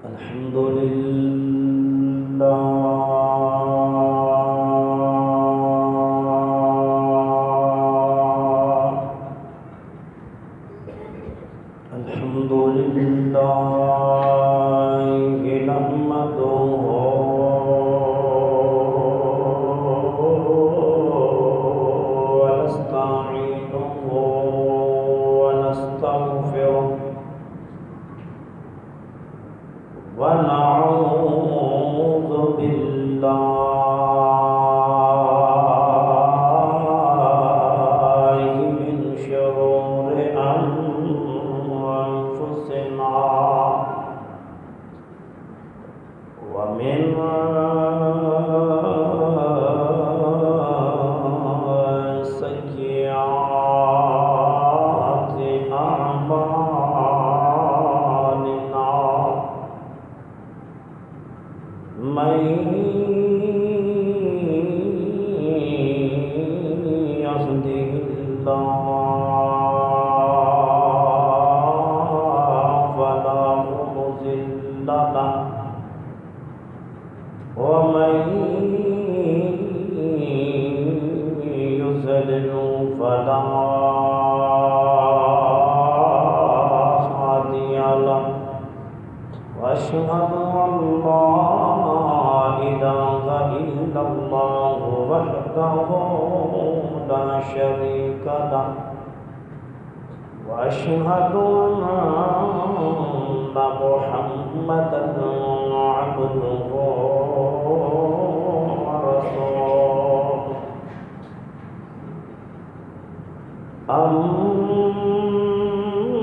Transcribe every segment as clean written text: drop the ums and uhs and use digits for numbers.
الحمد لله الحمد لله نحمده ونستعينه ونستغفره ونعوذ بالله من شرور أنفسنا ومن سيئات أعمالنا من يهده الله فلا مضل له ومن يضلل فلا هادي له وأشهد أن لا إله إلا الله وحده لا شريك له وأشهد أن محمدا عبده ورسوله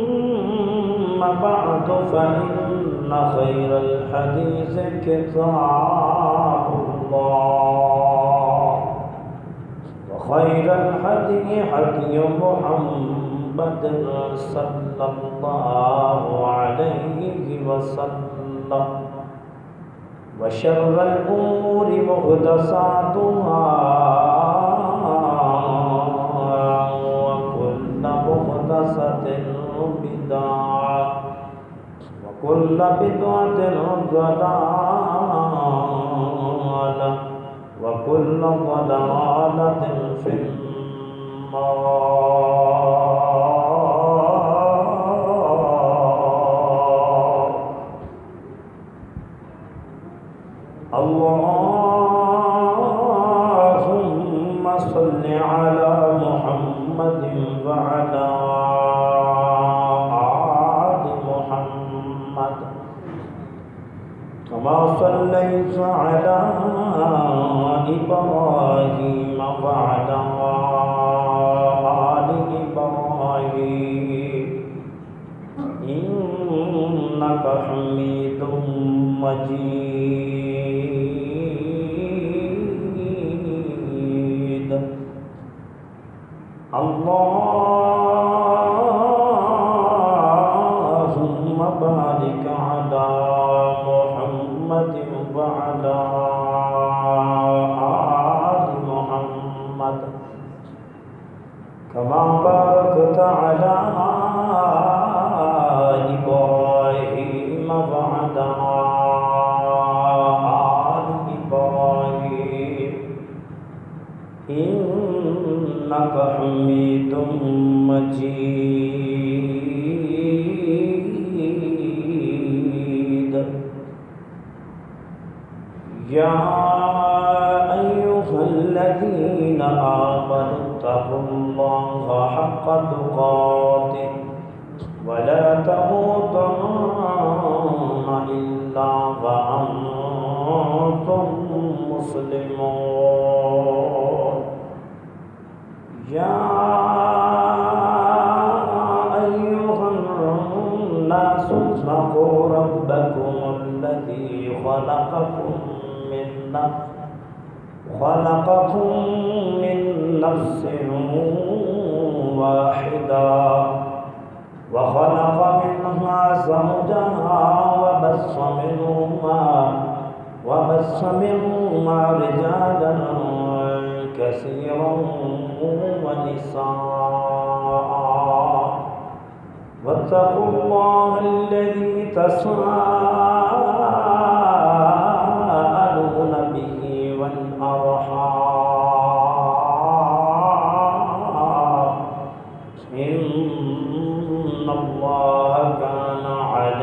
أما بعد فإن خير الحديث كتاب الله وخير الهدي هدي محمد صلى الله عليه وسلم وشر الأمور محدثاتها وكل محدثة بدعة وكل بدعة ضلالة وكل ضلالة في النار. اللهم صل على محمد وعلى آل محمد كما صليت على إبراهيم وعلى آل إبراهيم إنك حميد مجيد. اللهم بارك على محمد وعلى آل محمد كما باركت على إبراهيم وعلى آل إبراهيم إنك حميد مجيد. يا أيها الذين آمنوا اتقوا الله حق تقاته ولا تموتن إلا وأنتم مسلمون. يا أيها الناس اتقوا ربكم الذي خلقكم من نفس واحدة وخلق منها زوجها وبث منهما رجالا كثيرا ونساء واتقوا الله الذي تساءلون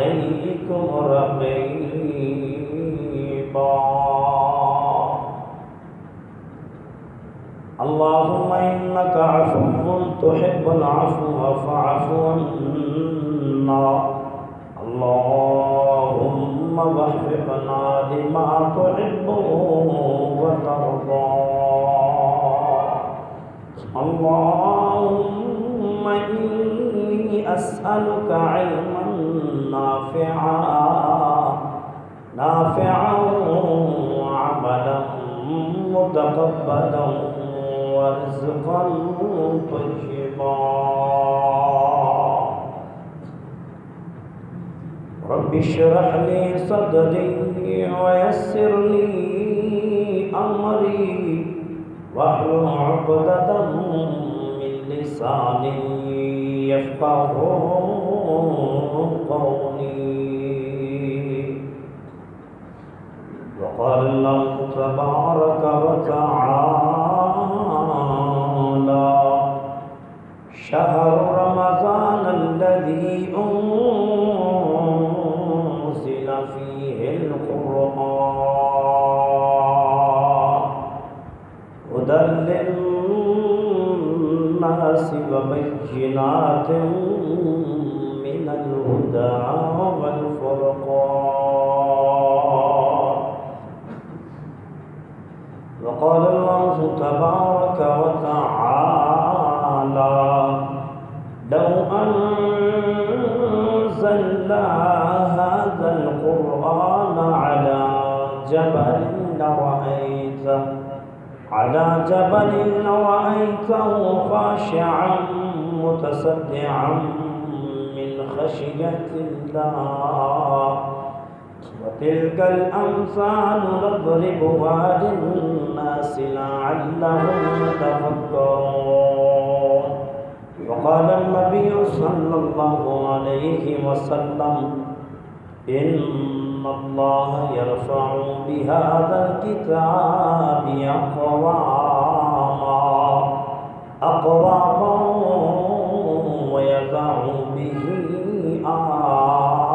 عليكم رقيبا اللهم إنك عفو تحب العفو فاعف عنا اللهم وفقنا لما تحب وترضى اللهم إني أسألك علما نافعا وعملا متقبلا ورزقا طيبا رب اشرح لي صدري ويسر لي أمري واحلل عقدة من لساني يفقهوا قولي وقال الله تبارك وتعالى شهر رمضان الذي أنزل فيه القرآن هدى للناس وبينات من الهدى والفرقان وقال الله تبارك وتعالى لو أنزلنا هذا القرآن على جبل لرأيته خاشعا متصدعا من خشية الله وتلك الأمثال نضربها للناس لعلهم يتفكرون وقال النبي صلى الله عليه وسلم إن الله يرفع بهذا الكتاب أقواما ويضع به آخرين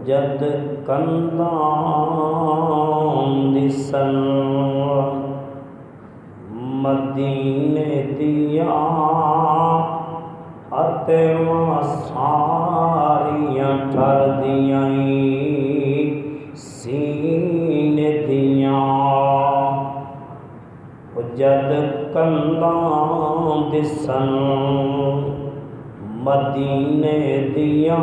جد کندام دسن مدینے دیا اتے ساریاں ٹر دیاں سینے دیاں جد کندام دسن مدینے دیا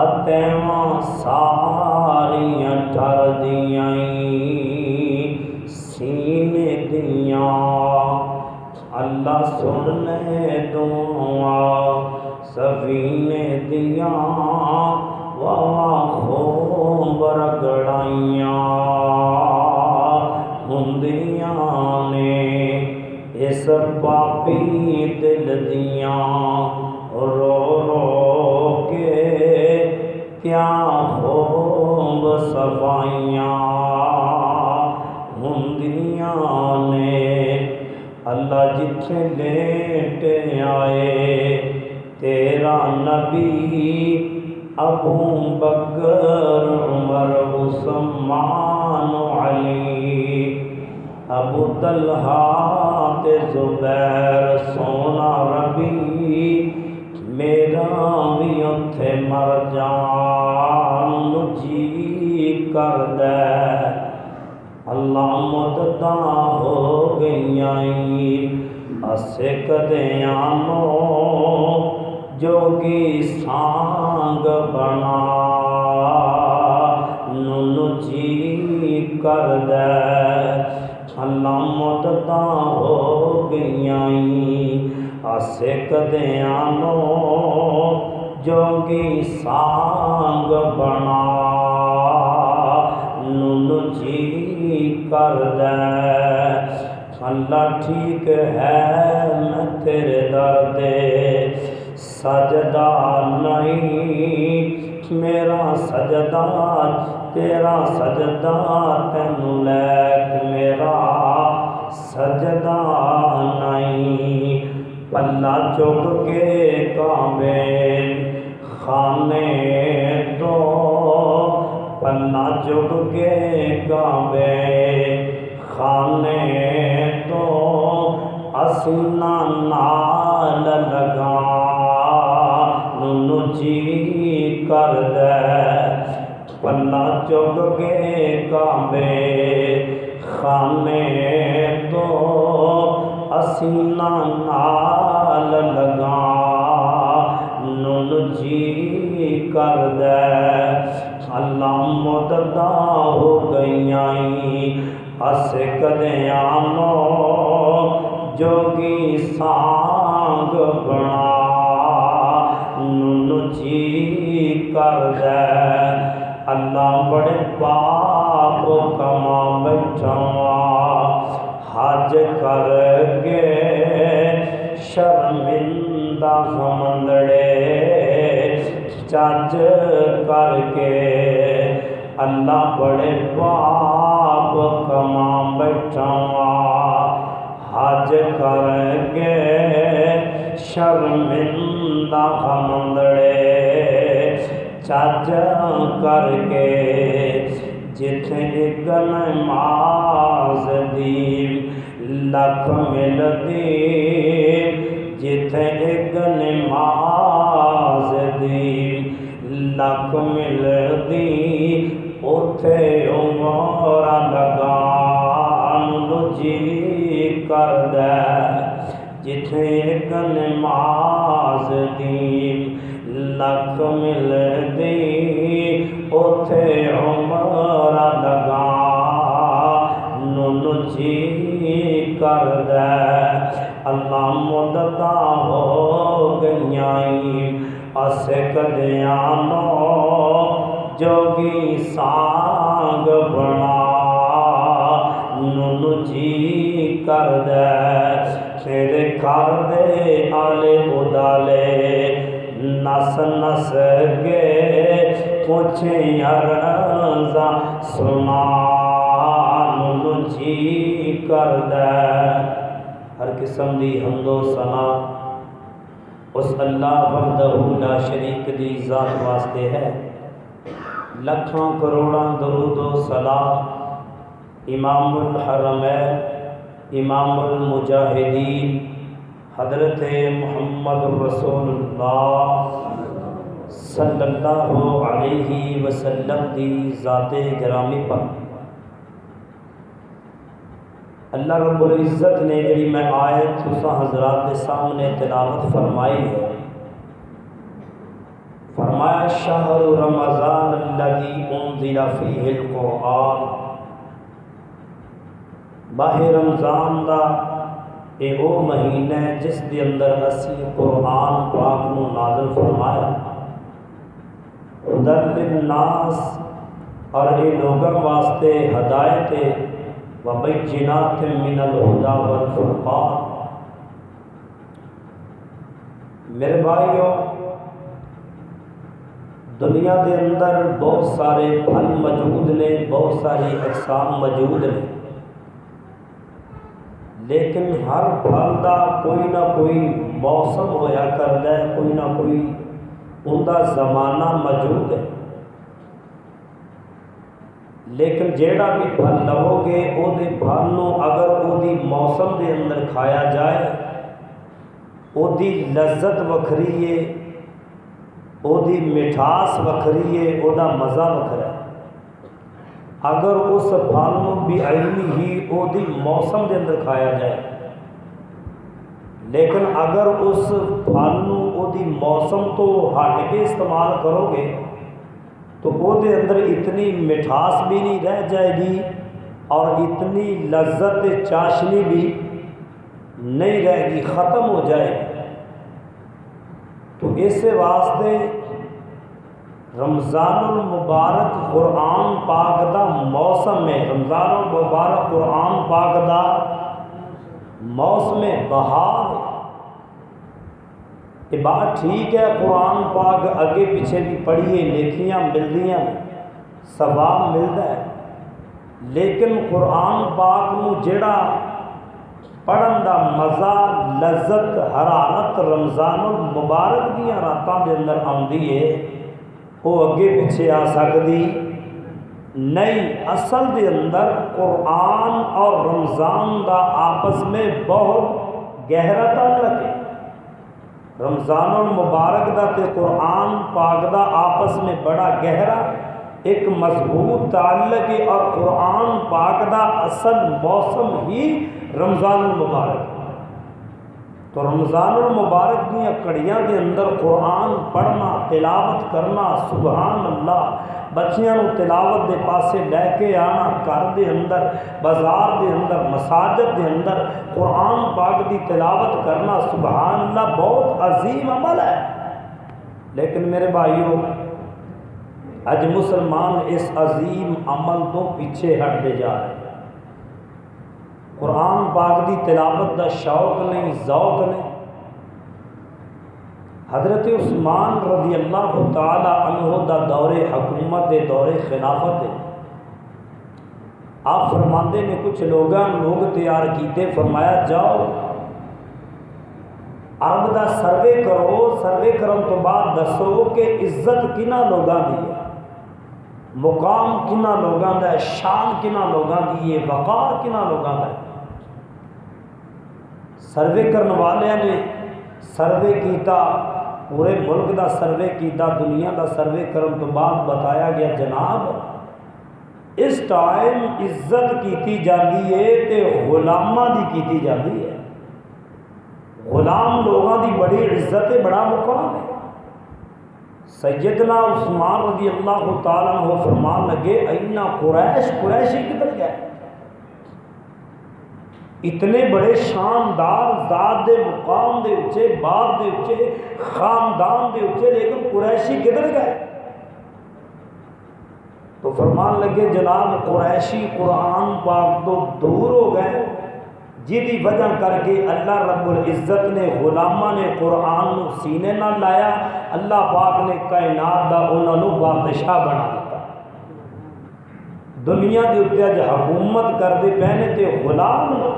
اتیواں ساریاں ٹر دیاں سینے دیاں اللہ سن لے دعا سفینے دیاں واہ خوب رگڑائیاں ہندیاں نے اس پاپی دل دیاں رو رو کے کیا خوب صفائیاں ہندیاں نے اللہ جتھے لیٹ آئے تیرا نبی ابو بکر عمر عثمان علی ابو طلحہ تے زبیر سونا ربی میرا بھی اتھے مر جان جی کر دے اللہ مدداں ہو گئیاں اسے کدیانو جوگی سانگ بنا نن جی کر دے اللہ مدداں ہو گئیاں اسے کدیانو جوگی سانگ بنا نن جی کر دے اللہ ٹھیک ہے میں تیرے در دے سجدہ نہیں میرا سجدہ تیرا سجدہ تینوں لیک میرا سجدہ نہیں، پلہ چک کے کعبے خانے تو، پلہ چک کے کعبے خانے تو، اسنا نال لگا نونو جی کر دے، پلہ چک کے کعبے خانے تو، اسنا نال لگا نونو جی کر دے، اللہ مددہ ہو گئیاں اس کدیاں نو جوگی سانگ بنا نونو جی کر دے، اللہ بڑے پاپ کما بیٹھا حج کر کے شرمندہ غمندڑے چج کر کے، اللہ بڑے پاپ کما بیٹھا حج کر کے شرمندہ غمندڑے چج کر کے، جتھے ایک نماز دی لکھ ملدی، جتھے ایک نماز دی لکھ ملدی، اوتھے عمر لگان جی کر دے، جتھے ایک نماز دی لکھ ملدی، اوتھے عمر لگان جی کر دے، اللہ مددہ ہو گئیاں اس کدیاں نو جوگی سانگ بنا نونو جی کر دے، تیرے گھر دے آلے ادالے نس نس گے پوچھیں عرضاں سنا نونو جی کر دے، ہر قسم دی حمد و ثنا اس اللہ وحدہ لا شریک دی ذات واسطے ہے، لکھاں کروڑاں درود و سلام امام الحرمین امام المجاہدین حضرت محمد رسول اللہ صلی اللہ علیہ وسلم دی ذات گرامی پر اللہ رب العزت نے جڑی میں آیت تساں حضرات کے سامنے تلاوت فرمائی ہے، فرمایا شہر رمضان الذی انزل فیہ القرآن، ماہ رمضان دا اے وہ مہینہ ہے جس دے اندر اسی قرآن پاک نو نازل فرمایا، ہدی للناس اور اے لوگوں واسطے ہدایت وبینات من الہدی والفرقان۔ میرے بھائیو، دنیا دے اندر بہت سارے پھل موجود نے، بہت ساری اقسام موجود نے، لیکن ہر پھل دا کوئی نہ کوئی موسم ہویا کردا ہے، کوئی نہ کوئی ان دا زمانہ موجود ہے، لیکن جیڑا بھی پھل لو گے او دے پھل نو اگر او دی موسم دے اندر کھایا جائے او دی لذت وکھری ہے، او دی مٹھاس وکھری ہے، او دا مزہ وکھرا ہے۔ اگر اس پھل نو بھی عینی ہی او دی موسم دے اندر کھایا جائے، لیکن اگر اس پھل نو او دی موسم تو ہٹ کے استعمال کرو گے تو وہ دے اندر اتنی مٹھاس بھی نہیں رہ جائے گی اور اتنی لذت چاشنی بھی نہیں رہے گی، ختم ہو جائے گی۔ تو اس واسطے رمضان المبارک قرآن پاک دا موسم ہے، رمضان المبارک قرآن پاک دا موسم بہار ہے۔ یہ بات ٹھیک ہے، قرآن پاک اگے پیچھے بھی پڑھیے، نیکیاں ملدیاں، ثواب ملتا ہے، لیکن قرآن پاک نو جڑا پڑھن دا مزہ، لذت، حرارت رمضان المبارک دیاں راتاں دے اندر آندی ہے، وہ اگے پیچھے آ سکتی نہیں۔ اصل دے اندر قرآن اور رمضان دا آپس میں بہت گہرا تعلق ہے۔ رمضان المبارک دا تے قرآن پاک دا آپس میں بڑا گہرا ایک مضبوط تعلق ہے، اور قرآن پاک دا اصل موسم ہی رمضان المبارک ہے۔ تو رمضان المبارک دیا کڑیاں دے اندر قرآن پڑھنا، تلاوت کرنا، سبحان اللہ، بچیاں نو تلاوت دے پاسے لے کے آنا، گھر دے اندر، بازار دے اندر، مساجد دے اندر قرآن پاک دی تلاوت کرنا، سبحان اللہ، بہت عظیم عمل ہے۔ لیکن میرے بھائیوں، اج مسلمان اس عظیم عمل تو پیچھے ہٹتے جا رہے ہیں۔ قرآن پاک دی تلاوت دا شوق نہیں، ذوق نہیں۔ حضرت عثمان رضی اللہ تعالی عنہ دا دور حکومت دے، دور خلافت دے، آپ فرماندے نے کچھ لوگ تیار کیتے، فرمایا جاؤ عرب دا سروے کرو، سروے کرن تو بعد دسو کہ عزت کنہ لوگاں دی ہے، مقام کنہ لوگاں دا ہے، شان کنہ لوگاں دی ہے، وقار کنہ لوگاں دا ہے۔ سروے کرنے والے نے سروے کیتا، پورے ملک دا سروے کیتا، دنیا دا سروے کرن تو بعد بتایا گیا جناب اس ٹائم عزت کیتی جاتی ہے تے غلاماں دی کیتی جاتی ہے۔ غلام لوگاں دی بڑی عزت ہے، بڑا مقام ہے۔ سیدنا عثمان رضی اللہ تعالیٰ عنہ فرمان لگے، اینا قریش، قریشی کدھر گئے؟ اتنے بڑے شاندار ذات دے، مقام دے اچھے، باپ دے اچھے، خاندان دے اچھے، لیکن قریشی کدھر گئے؟ تو فرمان لگے جناب قریشی قرآن پاک تو دور ہو گئے، جدی وجہ کر کے اللہ رب العزت نے غلاماں نے قرآن نو سینے نہ لایا، اللہ پاک نے کائنات دا انہاں نو بادشاہ بنا دیتا۔ دنیا دے اوتے اج حکومت کردے پہنے تے غلام نے،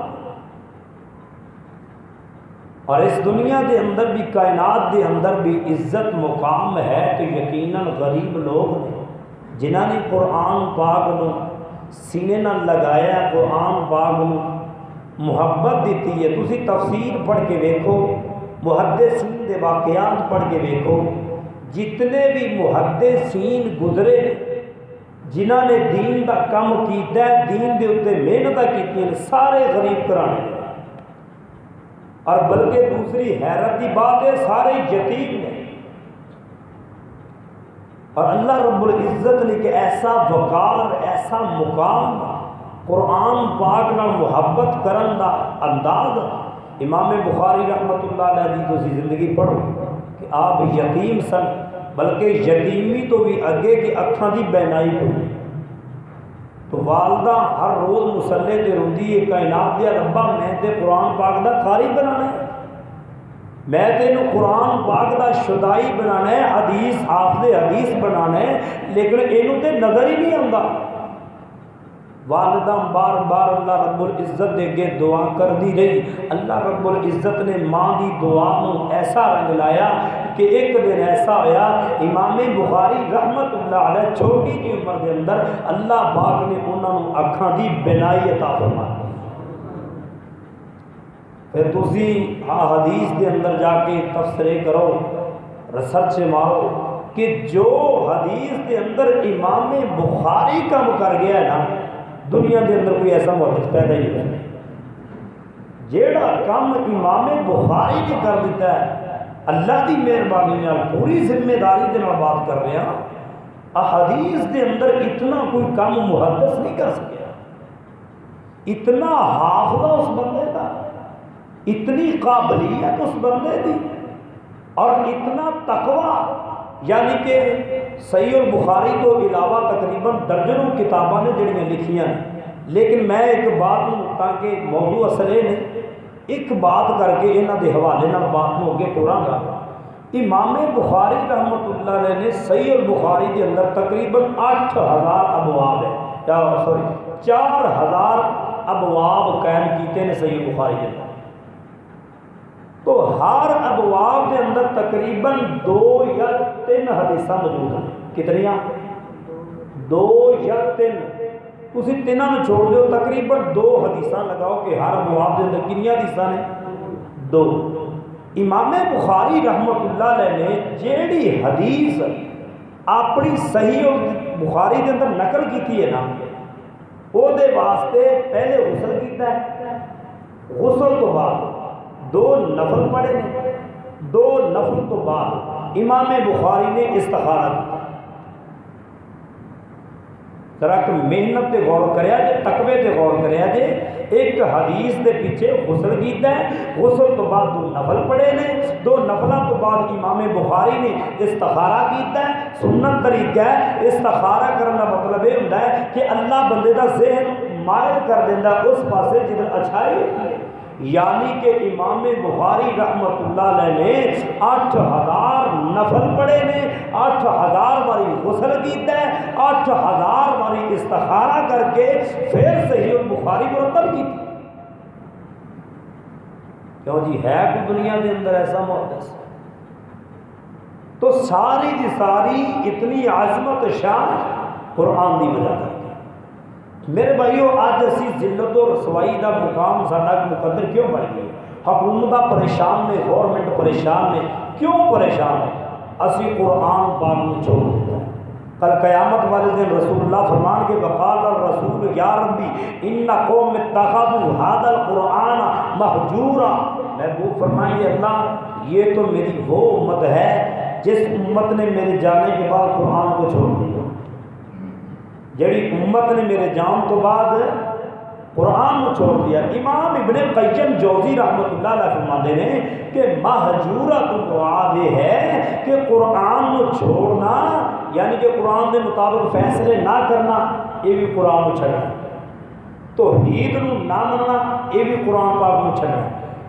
اور اس دنیا دے اندر بھی، کائنات دے اندر بھی عزت مقام ہے تو یقیناً غریب لوگ نے جنہاں نے قرآن پاک نو سینے نہ لگایا، قرآن پاک نو محبت دیتی ہے۔ تسی تفسیر پڑھ کے دیکھو، محدثین دے واقعات پڑھ کے دیکھو، جتنے بھی محدثین گزرے جنہاں نے دین دا کم کیتا ہے، دین دے اوتے محنتاں کیتیاں نے، سارے غریب گھرانے، اور بلکہ دوسری حیرت کی بات ہے سارے یتیم ہیں۔ اور اللہ رب العزت نے کہ ایسا وقار، ایسا مقام، قرآن پاک نال محبت کرن دا انداز۔ امام بخاری رحمۃ اللہ علیہ دی تسی زندگی پڑھو کہ آپ یتیم سن، بلکہ یتیمی تو بھی اگے کہ اکھاں دی بینائی ہوئی، تو والدہ ہر روز مسلے تے روندی ہے، کائنات دیا ربا میں تے قرآن پاک دا قاری بنانا ہے، میں تینوں قرآن پاک دا شدائی بنانا ہے، حدیث حافظ حدیث بنانا ہے، لیکن اینوں تے نظر ہی نہیں آندا۔ والدہ بار بار اللہ رب العزت دے اگے دعا کر دی رہی، اللہ رب العزت نے ماں دی دعا نو ایسا رنگ لایا کہ ایک دن ایسا ہویا، امام بخاری رحمت اللہ علیہ چھوٹی جی عمر کے اندر اللہ پاک نے انہوں نے اکھاں دی بینائی عطا فرمائی۔ پھر تسی حدیث دے اندر جا کے تفسیر کرو، ریسرچ مارو کہ جو حدیث دے اندر امام بخاری کم کر گیا ہے نا، دنیا دے اندر کوئی ایسا محدث پیدا ہی نہیں، جیڑا کام امام بخاری نے کر دیتا ہے، اللہ دی مہربانی نال پوری ذمہ داری دے نال بات کر رہے ہیں، احادیث دے اندر اتنا کوئی کام محدث نہیں کر سکیا، اتنا حافظہ اس بندے کا، اتنی قابلیت اس بندے دی، اور اتنا تقوی، یعنی کہ صحیح البخاری تو علاوہ تقریباً درجنوں کتاباں نے جڑیاں لکھیاں ہیں، لیکن میں ایک بات تاکہ موضوع اصل ہے ایک بات کر کے انہاں دے حوالے نال بات نو اگے ٹوراں گا۔ امام بخاری رحمۃ اللہ علیہ نے صحیح البخاری کے اندر تقریباً 8000 ابواب ہے، 4000 ابواب قائم کیتے نے صحیح بخاری کے اندر، تو ہر ابواب کے اندر تقریباً 2 یا 3 حدیثاں موجود ہیں. کتنیاں؟ 2 یا 3. تسی تینوں میں چھوڑ دیو، تقریباً 2 حدیثاں لگاؤ کہ ہر ابواب کے اندر کنیاں حدیثاں نے؟ 2. امام بخاری رحمۃ اللہ علیہ نے جیڑی حدیث اپنی صحیح بخاری کے اندر نقل کی ہے نا، وہ دے واسطے پہلے غسل کیتا ہے، غسل تو بعد 2 نفل پڑھے نے، 2 نفل تو بعد امام بخاری نے استخارہ کیا. ذرا کہ محنت تے غور کریا جے، تقوی تے غور کریا جے. ایک حدیث دے پیچھے غسل کیتا ہے، غسل تو بعد 2 نفل پڑھے نے، 2 نفلاں تو بعد امام بخاری نے استخارہ کیتا ہے. سنت طریقہ ہے استخارہ کرنے کا مطلب یہ ہوتا ہے کہ اللہ بندے دا ذہن مائل کر دینا اس پاسے جدھر اچھائی ہوتی ہے. یعنی کہ امام بخاری رحمۃ اللہ علیہ نے 8000 نفل پڑھے نے، 8000 باری غسل کیتا ہے، 8000 باری استخارہ کر کے پھر صحیح بخاری مرتب کی. کیوں جی ہے کوئی دنیا کے اندر ایسا محدث؟ تو ساری کی ساری اتنی عظمت شان قرآن کی وجہ کر. میرے بھائیو اج اسی ذلت و رسوائی دا مقام ساڈا مقدر کیوں بڑھ گیا؟ حکومت پریشان نے، گورنمنٹ پریشان نے. کیوں پریشان ہے؟ اسی قرآن پاک میں چھوڑ دیتا ہے. کل قیامت والے دن رسول اللہ فرمان کے وقال الرسول یا ربی ان قوم اتخذوا هذا القرآن مہجورا. محبوب فرمائیں گے اللہ یہ تو میری وہ امت ہے جس امت نے میرے جانے کے بعد قرآن کو چھوڑ دیا، جڑی امت نے میرے جان تو بعد قرآن کو چھوڑ دیا. امام ابن قیم جوزی رحمۃ اللہ علیہ فرماتے ہیں کہ مہجورہ تو مراد یہ ہے کہ قرآن کو چھوڑنا، یعنی کہ قرآن کے مطابق فیصلے نہ کرنا، یہ بھی قرآن کو چھڑنا. توحید نو نہ مننا، یہ بھی قرآن پاک کو چھڑنا.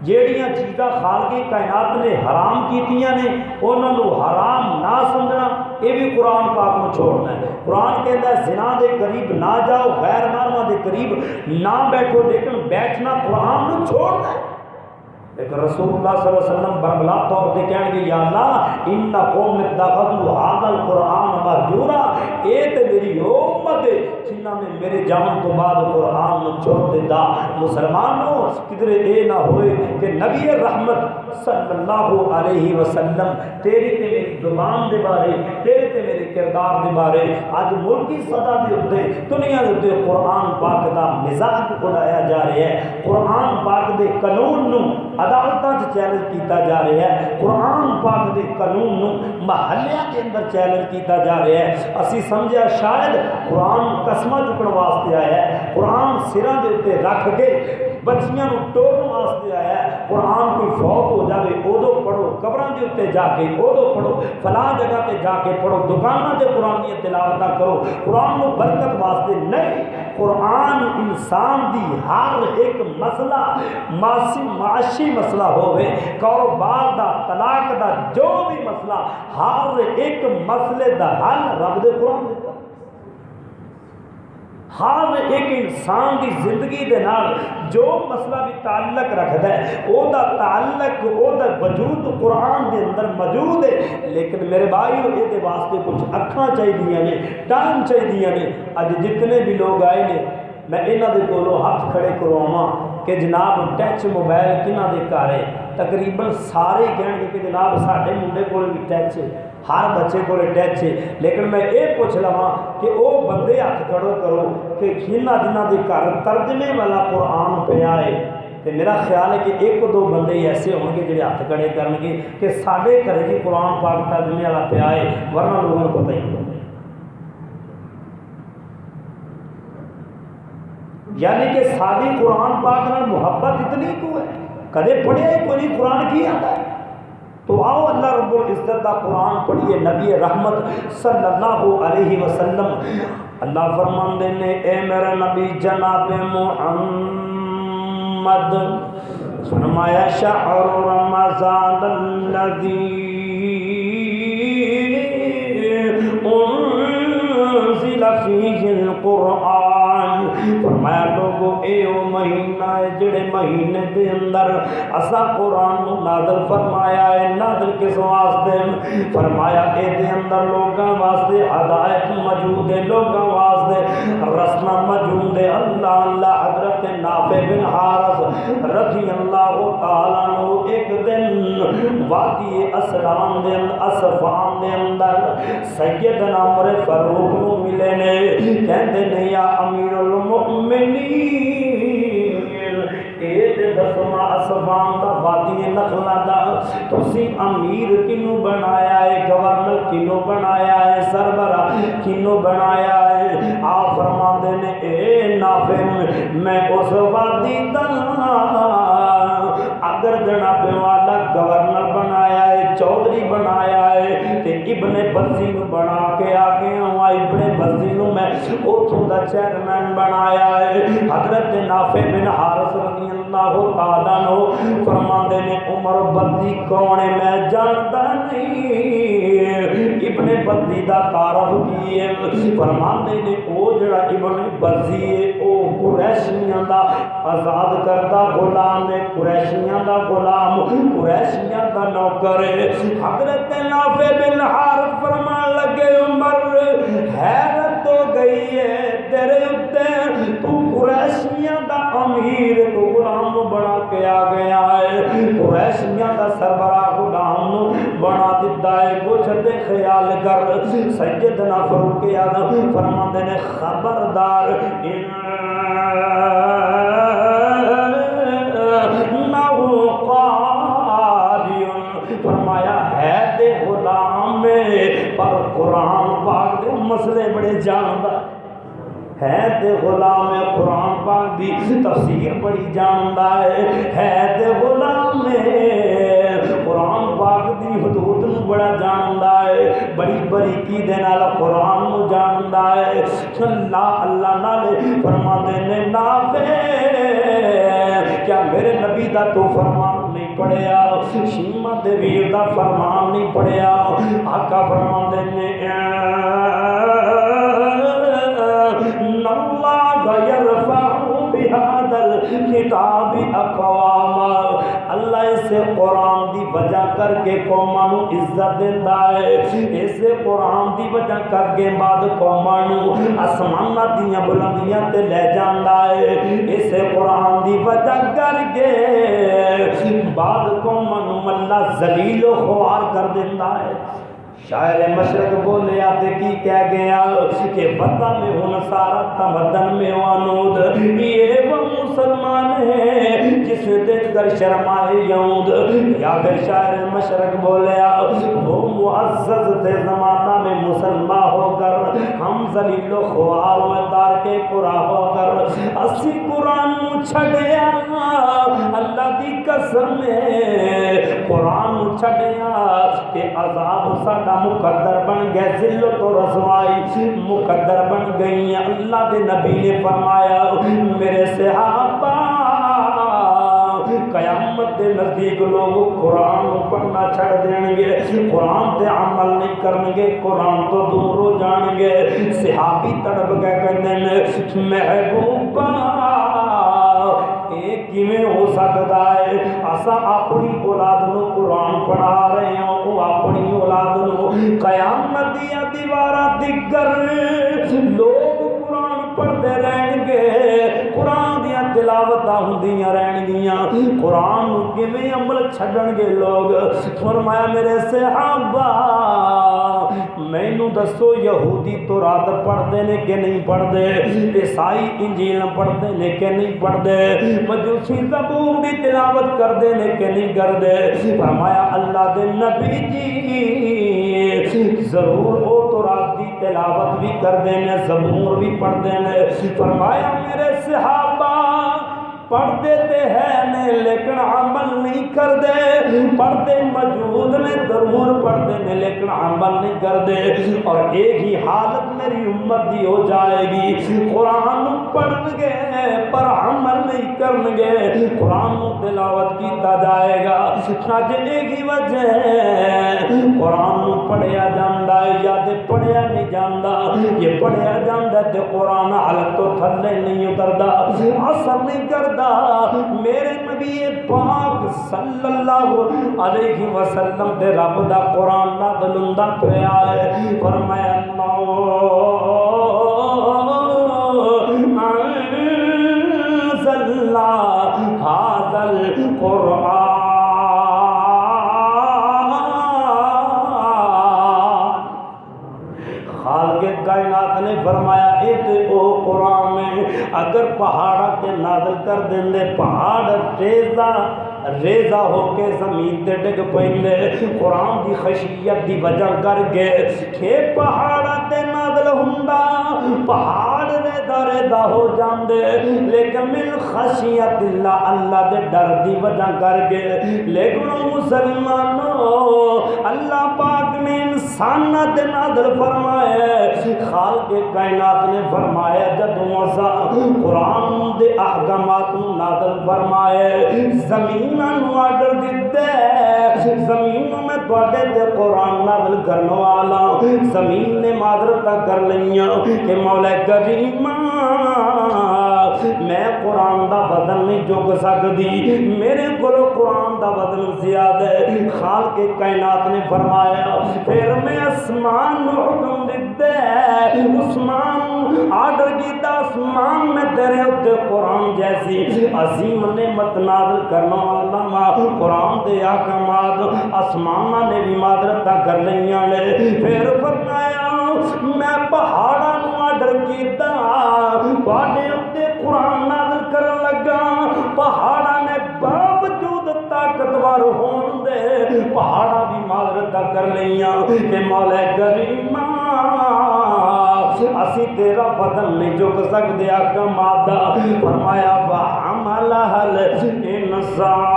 جیڑیاں چیزاں خالق کائنات نے حرام کیتیاں نے انہاں نو حرام نہ سمجھنا، یہ بھی قرآن پاک میں چھوڑنا ہے. قرآن کہتا ہے زنا دے قریب نہ جاؤ، غیر محرمہ دے قریب نہ بیٹھو، لیکن بیٹھنا قرآن میں چھوڑنا ہے. لیکن رسول اللہ صلی اللہ علیہ وسلم برملا طور پہ کہیں گے یا اللہ ان قوم اتخذوا هذا القرآن مہجورا، اے تے میری امت ہے جنہاں نے میرے جان تو بعد قرآن نو چھوڑ دیتا. مسلمانوں کدھر اے نہ ہوئے کہ نبی رحمت صلی اللہ علیہ وسلم تیری تے میری زبان دے بارے، تیرے تے میرے کردار دے بارے اج ملکی صدا دے اوتے دنیا دے اوتے قرآن پاک دا مزاج اڑایا جا رہا ہے. قرآن پاک دے قانون نو عدالتاں چیلنج کیتا جا رہا ہے. قرآن پاک دے قانون نو محلیاں کے اندر چیلنج کیتا جا رہا ہے. اسی سمجھا شاید قرآن قسمہ چکن واسطے آیا ہے، قرآن سراں دے اوتے رکھ کے بچیاں نو ٹورن واسطے آیا ہے. قرآن کوئی فوت ہو جاوے اودو پڑھو، قبراں دے اوتے جا کے اودو پڑھو، فلاں جگہ تے جا کے پڑھو، دکاناں تے قرآن دی تلاوتاں کرو. قرآن نو برکت واسطے نہیں، قرآن انسان دی ہر ایک مسئلہ معاشی مسئلہ ہوئے، کاروبار دا، طلاق دا، جو بھی مسئلہ، ہر ایک مسئلے دا حل رب دے قرآن دے. ہر ایک انسان کی زندگی دے نال جو مسئلہ بھی تعلق رکھتا ہے او دا تعلق، او دا وجود قرآن دے اندر موجود ہے. لیکن میرے بھائیو یہ دے واسطے کچھ اکھاں چاہیے نے، ٹائم چاہیے نے. اج جتنے بھی لوگ آئے نے میں انہاں دے کولوں ہاتھ کھڑے کرواواں کہ جناب ٹچ موبائل کنہاں دے گھر ہے؟ تقریباً سارے کہن گے کہ جناب ساڈے منڈے کول بھی ٹچ ہے، ہر بچے کو ٹچ ہے. لیکن میں یہ پوچھ لواں کہ وہ بندے ہاتھ کھڑو کرو کہ جنہ کے گھر ترجمے والا قرآن پیا ہے. تو میرا خیال ہے کہ 1-2 بندے ایسے ہون گے جڑے ہاتھ کھڑے کرن گے کہ ساڈے گھر بھی قرآن پاک ترجمے والا پیا ہے، ورنہ لوگوں کو پتہ ہی نہیں. یعنی کہ ساری قرآن پاک نال محبت اتنی کیوں ہے؟ کدے پڑھیا ہی کوئی نہیں قرآن کی آتا ہے. تو آؤ اللہ رب العزت کا قرآن پڑھیے. نبی رحمت صلی اللہ علیہ وسلم اللہ فرماندے نے اے میرا نبی جناب محمد فرمایا شہر رمضان الذی انزل فیہ القرآن، فرمایا لوگو اے او مہینہ ہے جڑے مہینے دے اندر اسا قرآن نو نازل فرمایا ہے. نازل کس واسطے؟ فرمایا اے دے اندر لوگاں واسطے ہدایت موجود ہے, لوگاں واسطے رسنا موجود ہے. اللہ اللہ حضرت نافع بن حارث رضی اللہ تعالیٰ عنہ ایک دن وادی اسلام دے اندر اصفہان دے اندر سیدنا عمر فاروق نو ملے نے. کہندے نے یا امیر المؤمنین اے تے دسما اصفہان دا وادی نخلا دا تسی امیر کنو بنایا ہے, گورنر کنو بنایا ہے, سربراہ کنو بنایا ہے؟ آپ فرماندے نے اے نافع میں اس وادی دا اگر جناب والا گورنر بنایا ہے, چودھری بنایا ہے, تے ابن بزی نو بنا کے آگے ہوں, ابن بزی نو میں اوتھوں دا چیئرمین بنایا ہے. حضرت نافع بن حارث رضی اللہ تعالیٰ عنہ فرماندے نے عمر بزی کون ہے میں جانتا نہیں, ابن بزی دا تعارف کیے. فرماندے نے او جڑا ابن بزی ہے او قریشیاں دا آزاد کردہ غلام ہے, قریشیاں دا غلام, قریشیاں دا نوکر ہے. حضرت نافع بن حارث فرمان لگے عمر حیرت ہو گئی ہے تیرے اتے, تو قریشیاں دا امیر کو غلام بنا کے آ گیا ہے, قریشیاں دا سربراہ غلام بنا دیتا ہے. کچھ دے خیال کر. سیدنا فاروق اعظم فرماندے نے خبردار فرمایا ہے دے غلام میں پر قرآن پاک دے مسئلے بڑے جاندا ہے, تے غلام قرآن پاک دی تفسیر بڑی جاندا ہے تے غلام قرآن پاک دی حدود نو بڑا جاندا ہے, بڑی باریکی دے نال قرآن نو جاندا ہے. اللہ نالے فرماندے نے نافع کیا میرے نبی دا تو فرمان نہیں پڑھیا, شیما دے ویر دا فرمان نہیں پڑھیا؟ آقا فرماندے نے اللہ یرفع بہذا الکتاب اقواما, اللہ اسے قرآن دی وجہ کر کے قوماں نو عزت دیتا ہے, اسے قرآن دی وجہ کر کے بعد قوماں نو آسماناں دیاں بلندیاں تے لے جاندا ہے, اسے قرآن دی وجہ کر کے بعد قوماں نو اللہ ذلیل و خوار کر دیتا ہے. شاعر مشرق بولے آتے کی کہہ گیا کہ وطن میں ہوں سارا تمدن میں وانود, یہ وہ مسلمان ہے جس دیکھ کر شرمائے یہود. یا پھر شاعر مشرق بولے وہ معزز تھے زمانہ میں مسلمان ہو کر, ہم ذلیل و خوار و دار کے قرآن ہو کر اسی قرآن چھڑیا, اللہ دی قسم ہے قرآن چھڑیا کہ عذاب ساڈا مقدر بن گئے, ذلت و رسوائی مقدر بن گئی. اللہ کے نبی نے فرمایا میرے صحابہ قیامت دے نزدیک لوگ قرآن پڑھنا چھڑ دیں گے, قرآن تے عمل نہیں کریں گے, قرآن تو دور ہو جائیں گے. صحابی تڑپ کے کہتے ہیں محبوبہ ایک کیویں ہو سکتا ہے اسا اپنی اولاد نو قرآن پڑھا رہے ہوں, وہ اپنی اولاد نو قیامت دیا دیواراں دیگر لوگ قرآن پڑھتے رہن گے, قرآن دیا تلاوتاں ہوندیاں رہن گیاں, قرآن نو کیویں عمل چھڈن گے لوگ. فرمایا میرے صحابہ مینوں دسو یہودی تورات پڑھتے نے کہ نہیں پڑھتے, عیسائی انجیل پڑھتے نے کہ نہیں پڑھتے, مجوسی زبور دی تلاوت کرتے نے کہ نہیں کرتے؟ فرمایا اللہ دے نبی جی ضرور وہ تورات دی تلاوت بھی کرتے ہیں, زبور بھی پڑھتے ہیں. فرمایا میرے صحابہ پڑھ دیتے ہیں لیکن عمل نہیں کر دے. پڑھتے موجود نے ضرور پڑھتے ہیں لیکن عمل نہیں کرتے، اور ایک ہی حالت میری امت دی ہو جائے گی، قرآن پڑھن گے پر عمل نہیں کرن گے، قرآن تلاوت کیتا جائے گا چنانچہ ایک ہی وجہ ہے قرآن پڑھیا جاندا ہے یا تے پڑھیا نہیں جاندا، یہ پڑھیا جاندا تے قرآن حالت تو تھلے نہیں اتردا، اثر نہیں کردا۔ میرے نبی پاک صلی اللہ علیہ وسلم تے رب دا قرآن نازل ہوندا پیا ہے، فرمایا انزلنا ھذا القرآن خالق کائنات نے فرمایا او قرآن میں اگر پہاڑا کے نازل کر دیں پہاڑ ریزہ ہو کے زمین تے ڈگ پہلے قرآن دی خشیت دی وجہ کر کے کہ پہاڑا تے نازل ہوندا پہاڑ ریزہ ہو جاندے، لیکن من خشیت اللہ اللہ دے ڈر دی وجہ کر کے، لیکن مسلمانوں اللہ پاک نے انسان تے نازل فرمایا، خالق کائنات نے فرمایا جدوں اساں قرآن دے احکامات نازل فرمائے زمین نو آرڈر دیتا ہے، زمین میں تواڈے تے قرآن نازل کرن والا، زمین نے معذرت کر لئیاں کہ مولا کریم میں قرآن دا وزن نہیں چک سکتی، میرے کو قرآن دا وزن زیادہ ہے، خالق کائنات نے فرمایا پھر میں اسمان نو حکم دیتا ہے، اسمان آرڈر کیتا اسمان میں تیرے اتے قرآن جیسی عظیم نعمت نازل کرنا والا قرآن دے احکامات آسمانہ نے بھی معذرت کر لئیاں نے، پھر فرمایا میں پہاڑاں نو آرڈر کیتا باڈے اتے قرآن نازل کرن لگا، پہاڑاں نے باوجود طاقتور ہون دے پہاڑاں بھی معذرت کر لئیاں کہ مولا کریم اسی تیرا بدن نہیں جھک سکتے احکامات دا، فرمایا وَحَمَلَهَا الْإِنسَانُ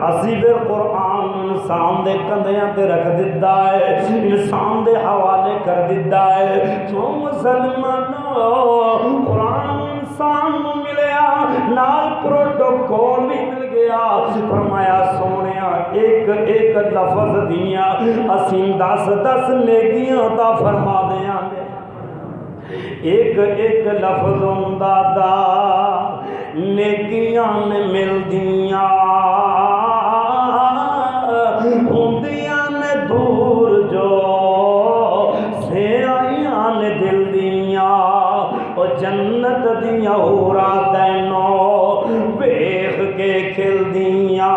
اسی پھر قرآن انسان دے کندھیاں تے رکھ دیتا ہے، انسان دے حوالے کر دیتا ہے، جو مسلمانوں قرآن انسان نو ملیا نال پروٹوکول بھی مل گیا، فرمایا سونیا ایک ایک لفظ دیاں اسیں 10 نیکیاں عطا فرما دیاں گے، ایک ایک لفظ ہوندا دا نیکیاں نے مل دیاں ہوندیاں نے دور جو سیاہیاں نے دل دیاں او جنت دیاں ہورا تینوں ویکھ کے کھل دیاں،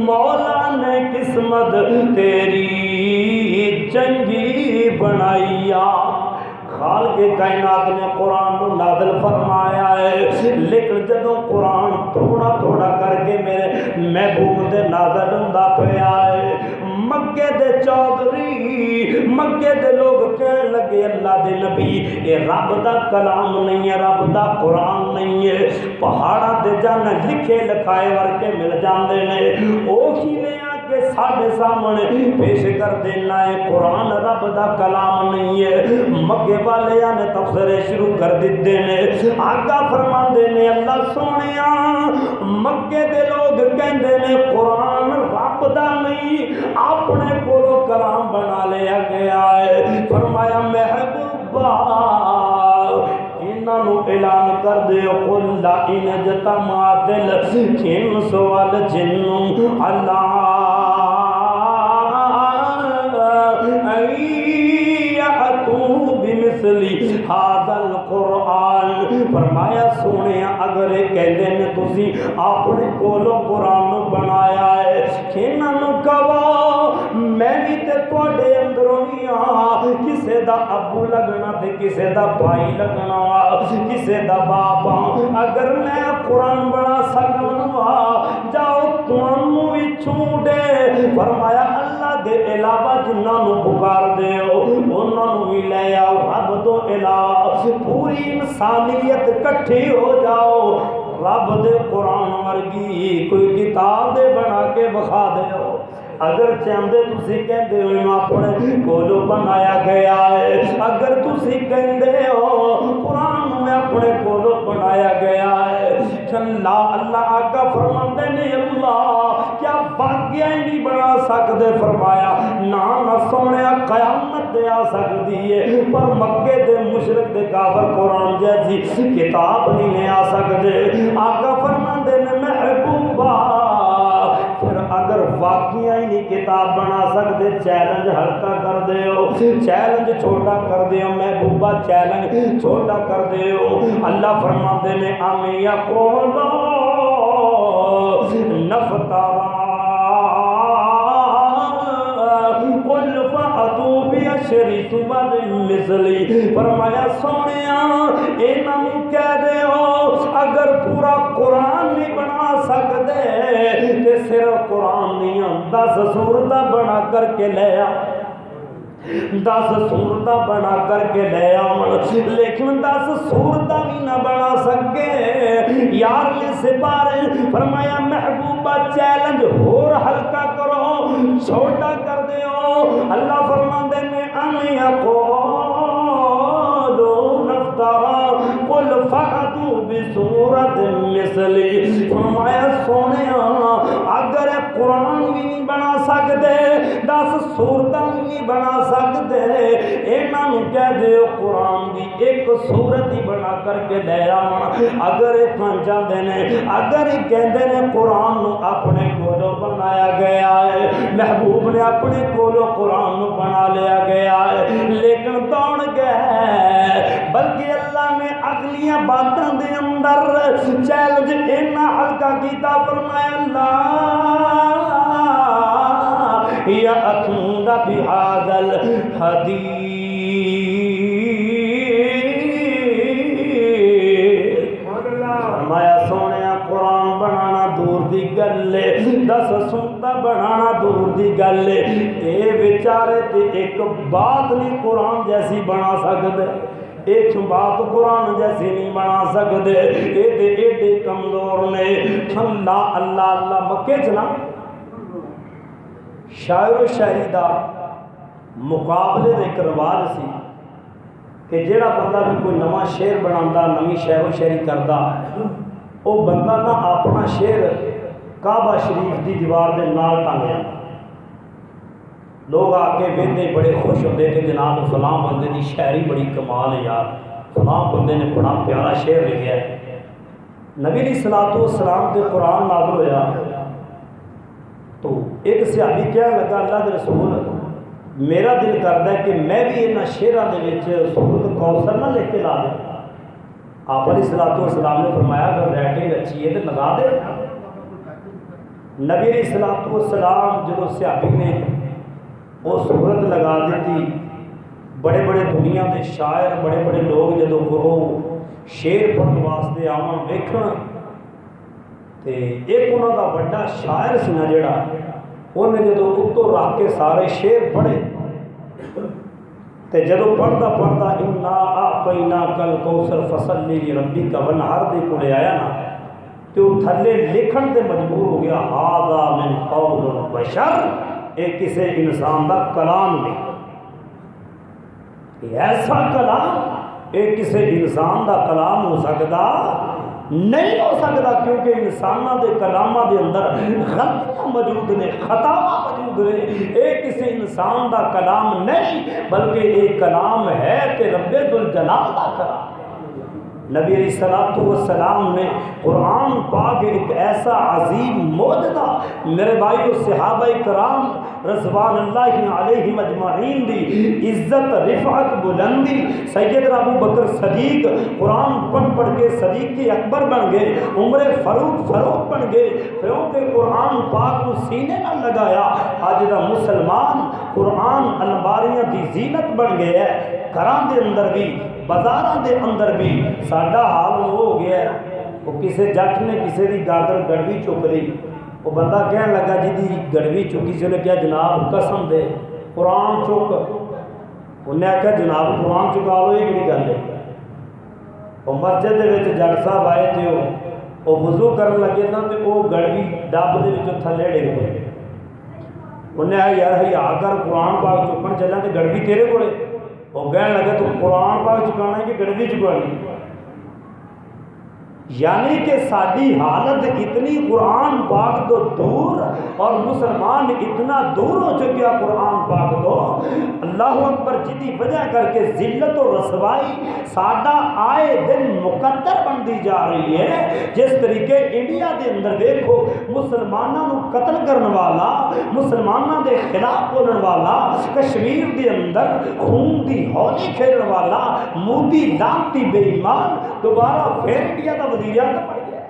مولا نے قسمت تیری چنگی بنائیا، خالق کائنات نے قرآن کو نازل فرمایا ہے، لیکن جدوں قرآن تھوڑا تھوڑا کر کے میرے محبوب دے نازل ہوندا پیا ہے، مکے دے چودھری مکے دے لوگ کہنے لگے اللہ دے نبی یہ رب دا کلام نہیں ہے، رب دا قرآن نہیں ہے، پہاڑا دے جانا لکھے لکھائے ورکے مل جاندے نے، اوہی لے کے ساڑھے سامنے پیش کر دینا ہے، قرآن رب دا کلام نہیں ہے، مکے والے نے تفسیر شروع کر دیتے نے، آقا فرمان دینے اللہ سونیا مکے دے لوگ کہندے نے قرآن رب دا نہیں اپنے کولو کلام بنا لیا گیا ہے، فرمایا محبوبہ انہوں اعلان کر دے قل لئن اجتمعت الانس والجن اللہ بمثلی ھذا القرآن، فرمایا سونے اگر کہندے نے تسی اپنے کولو قرآن بنایا ہے، کھیناں کہو میں بھی تے تواڈے اندروں ہی ہاں، کسے دا ابو لگنا تے کسے دا بھائی لگنا، کسے دا باپ ہاں، اگر میں قرآن بنا سکنا جاؤ تانوں بھی چھوڑے، فرمایا اللہ دے علاوہ جنہاں نو پکار دے انہاں نو بھی لے آؤ، رب تو علاوہ پوری پوری انسانیت کٹھی ہو جاؤ، رب دے قرآن ورگی کوئی کتاب دے بنا کے بخا دیو۔ اگر چاہتے تسی کہندے ہو اپنے کولو بنایا گیا ہے، اگر تسی کہندے ہو قرآن میں اپنے کولو بنایا گیا ہے، اللہ آقا فرماندے نے اللہ کیا واقعہ ہی نہیں بنا سکتے؟ فرمایا نہ سونے قیامت دے آ سکتی ہے، پر مکے دے مشرک دے کافر قرآن جیسی کتاب نہیں لے آ سکتے۔ آقا فرماندے نے محبوبہ پھر اگر واقعہ ہی نہیں کتاب بنا سکتے، چیلنج ہلکا کر دے ہو، چیلنج چھوٹا کر دے ہو محبوبہ، چیلنج چھوٹا کر دے ہو۔ اللہ فرماندے نے ام یقولون نفترا قل فأتوا بعشر سور مثلی، فرمایا سونیا انہوں کہہ دے ہو اگر پورا قرآن نہیں بنا سکتے تے صرف قرآن نہیں 10 سورتاں بنا کر کے لے آ، 10 سورتاں بنا کر کے لے آؤ، لیکن 10 سورتاں بھی نہ بنا سکے یار یہ سپارے۔ فرمایا محبوبہ چیلنج اور ہلکا کرو، چھوٹا کر دیو۔ اللہ فرماندے نے ام یقولون افترا قل فأتوا بسورۃ مثلی، فرمایا سونیا اگر قرآن بھی نہیں بنا سکتے، 10 سورتاں بھی نہیں بنا سکتے، انہوں کہہ دیو قرآن دی ایک سورت ہی بنا کر کے لے آؤ۔ اگر یہ چاہتے ہیں، اگر یہ کہتے ہیں قرآن نو اپنے کولو بنایا گیا ہے، محبوب نے اپنے کولو قرآن نو بنا لیا گیا ہے، لیکن دوڑ گئے، بلکہ اللہ نے اگلیاں باتاں دے اندر چیلنج اینا ہلکا کیتا، فرمایا یأتون بہذا الحدیث، فرمایا سونیا قرآن بنانا دور دی گل ہے، 10 سنتا بنانا دور دی گل ہے، اے بیچارے تے ایک بات نہیں قرآن جیسی بنا سکتے، ایک بات قرآن جیسی نہیں بنا سکتے، ایڈے کمزور نے۔ اللہ اللہ اللہ مکے چنا شاعر و شاعری دا مقابلے دے ایک رواج سی کہ جیڑا بندہ بھی کوئی نواں شعر بناتا، نویں شعر و شاعری کرتا، وہ بندہ نہ اپنا شعر کعبہ شریف دی دیوار دے نال ٹنگیا، لوگ آ کے ویندے بڑے خوش ہوتے کہ جناب فلاں بندے دی شاعری بڑی کمال ہے یار، فلاں بندے نے بڑا پیارا شعر لکھیا ہے۔ نبی علیہ الصلوۃ والسلام کے قرآن نازل ہویا تو ایک صحابی کہنے لگا اللہ کے رسول میرا دل کرتا ہے کہ میں بھی انہاں شعراں دے وچ سورۃ کوثر نہ لکھ کے لا دیں۔ آپ علیہ الصلوۃ والسلام نے فرمایا اگر رائٹنگ اچھی ہے تو لگا دے۔ نبی علیہ الصلوۃ والسلام جب صحابی نے وہ صورت لگا دیتی، بڑے بڑے دنیا کے شاعر بڑے بڑے لوگ جدو وہ شعر پڑھنے واسطے آون ویکھن تے ایک انہوں کا بڑا شاعر سی نا جڑا انہیں جدو اتوں رکھ کے سارے شعر پڑھے تے جدو پڑھتا پڑھتا انا اعطیناک الکوثر فصلی لربک وانحر دے کولے آیا نا تے وہ تھلے لکھن تے مجبور ہو گیا ھذا من قول البشر، ایک کسی انسان دا کلام نہیں، ایسا کلام ایک کسی انسان دا کلام ہو سکتا نہیں ہو سکتا، کیونکہ انسانوں دے کلامہ دے اندر غلطیاں موجود نے، خطاواں موجود نے، ایک کسی انسان دا کلام نہیں بلکہ ایک کلام ہے کہ رب ذوالجلال دا کلام۔ نبی علیہ الصلوۃ والسلام نے قرآن پاک ایک ایسا عظیم معجزہ میرے بھائیو صحابہ کرام رضوان اللہ علیہم اجمعین دی عزت رفعت بلندی، سیدنا ابو بکر صدیق قرآن پڑھ کے صدیق اکبر بن گئے، عمر فاروق بن گئے، کیونکہ قرآن پاک کو سینے نہ لگایا آج دا مسلمان قرآن الماریاں دی زینت بن گیا ہے۔ گھراں دے اندر بھی بازاراں دے اندر بھی ساڈا حال ہو گیا ہے، وہ کسی جٹ نے کسی دی گاگر گڑوی چک لی، وہ بندہ کہنے لگا جی دی گڑوی چکی سی، انہیں کیا جناب قسم دے قرآن چک، انہیں کہا جناب قرآن چکا لو، یہ کہڑی گل ہے؟ وہ مسجد دے وچ جٹ صاحب آئے تے وہ وضو کرن لگے نا تے وہ گڑوی ڈب دے وچوں تھلے ڈگ پئے. انہیں آیا یار ہیا کر قرآن پاک چکن چلا تے گڑوی تیرے کولے. وہ کہنے لگا تو قرآن پاک چکانا ہے کہ گڑوی چکانی. یعنی کہ ساری حالت اتنی قرآن پاک تو دور اور مسلمان اتنا دور ہو چکیا قرآن پاک تو اللہ اکبر جدی وجہ کر کے ذلت و رسوائی ساڈا آئے دن مقدر بنتی جا رہی ہے. جس طریقے انڈیا دے اندر دیکھو مسلمانوں کو قتل کرنے والا مسلمانوں دے خلاف بولن والا کشمیر دے اندر خون دی ہولی کھیلنے والا مودی لانتی بے ایمان دوبارہ پھر انڈیا کا وزیر اعظم بن گیا.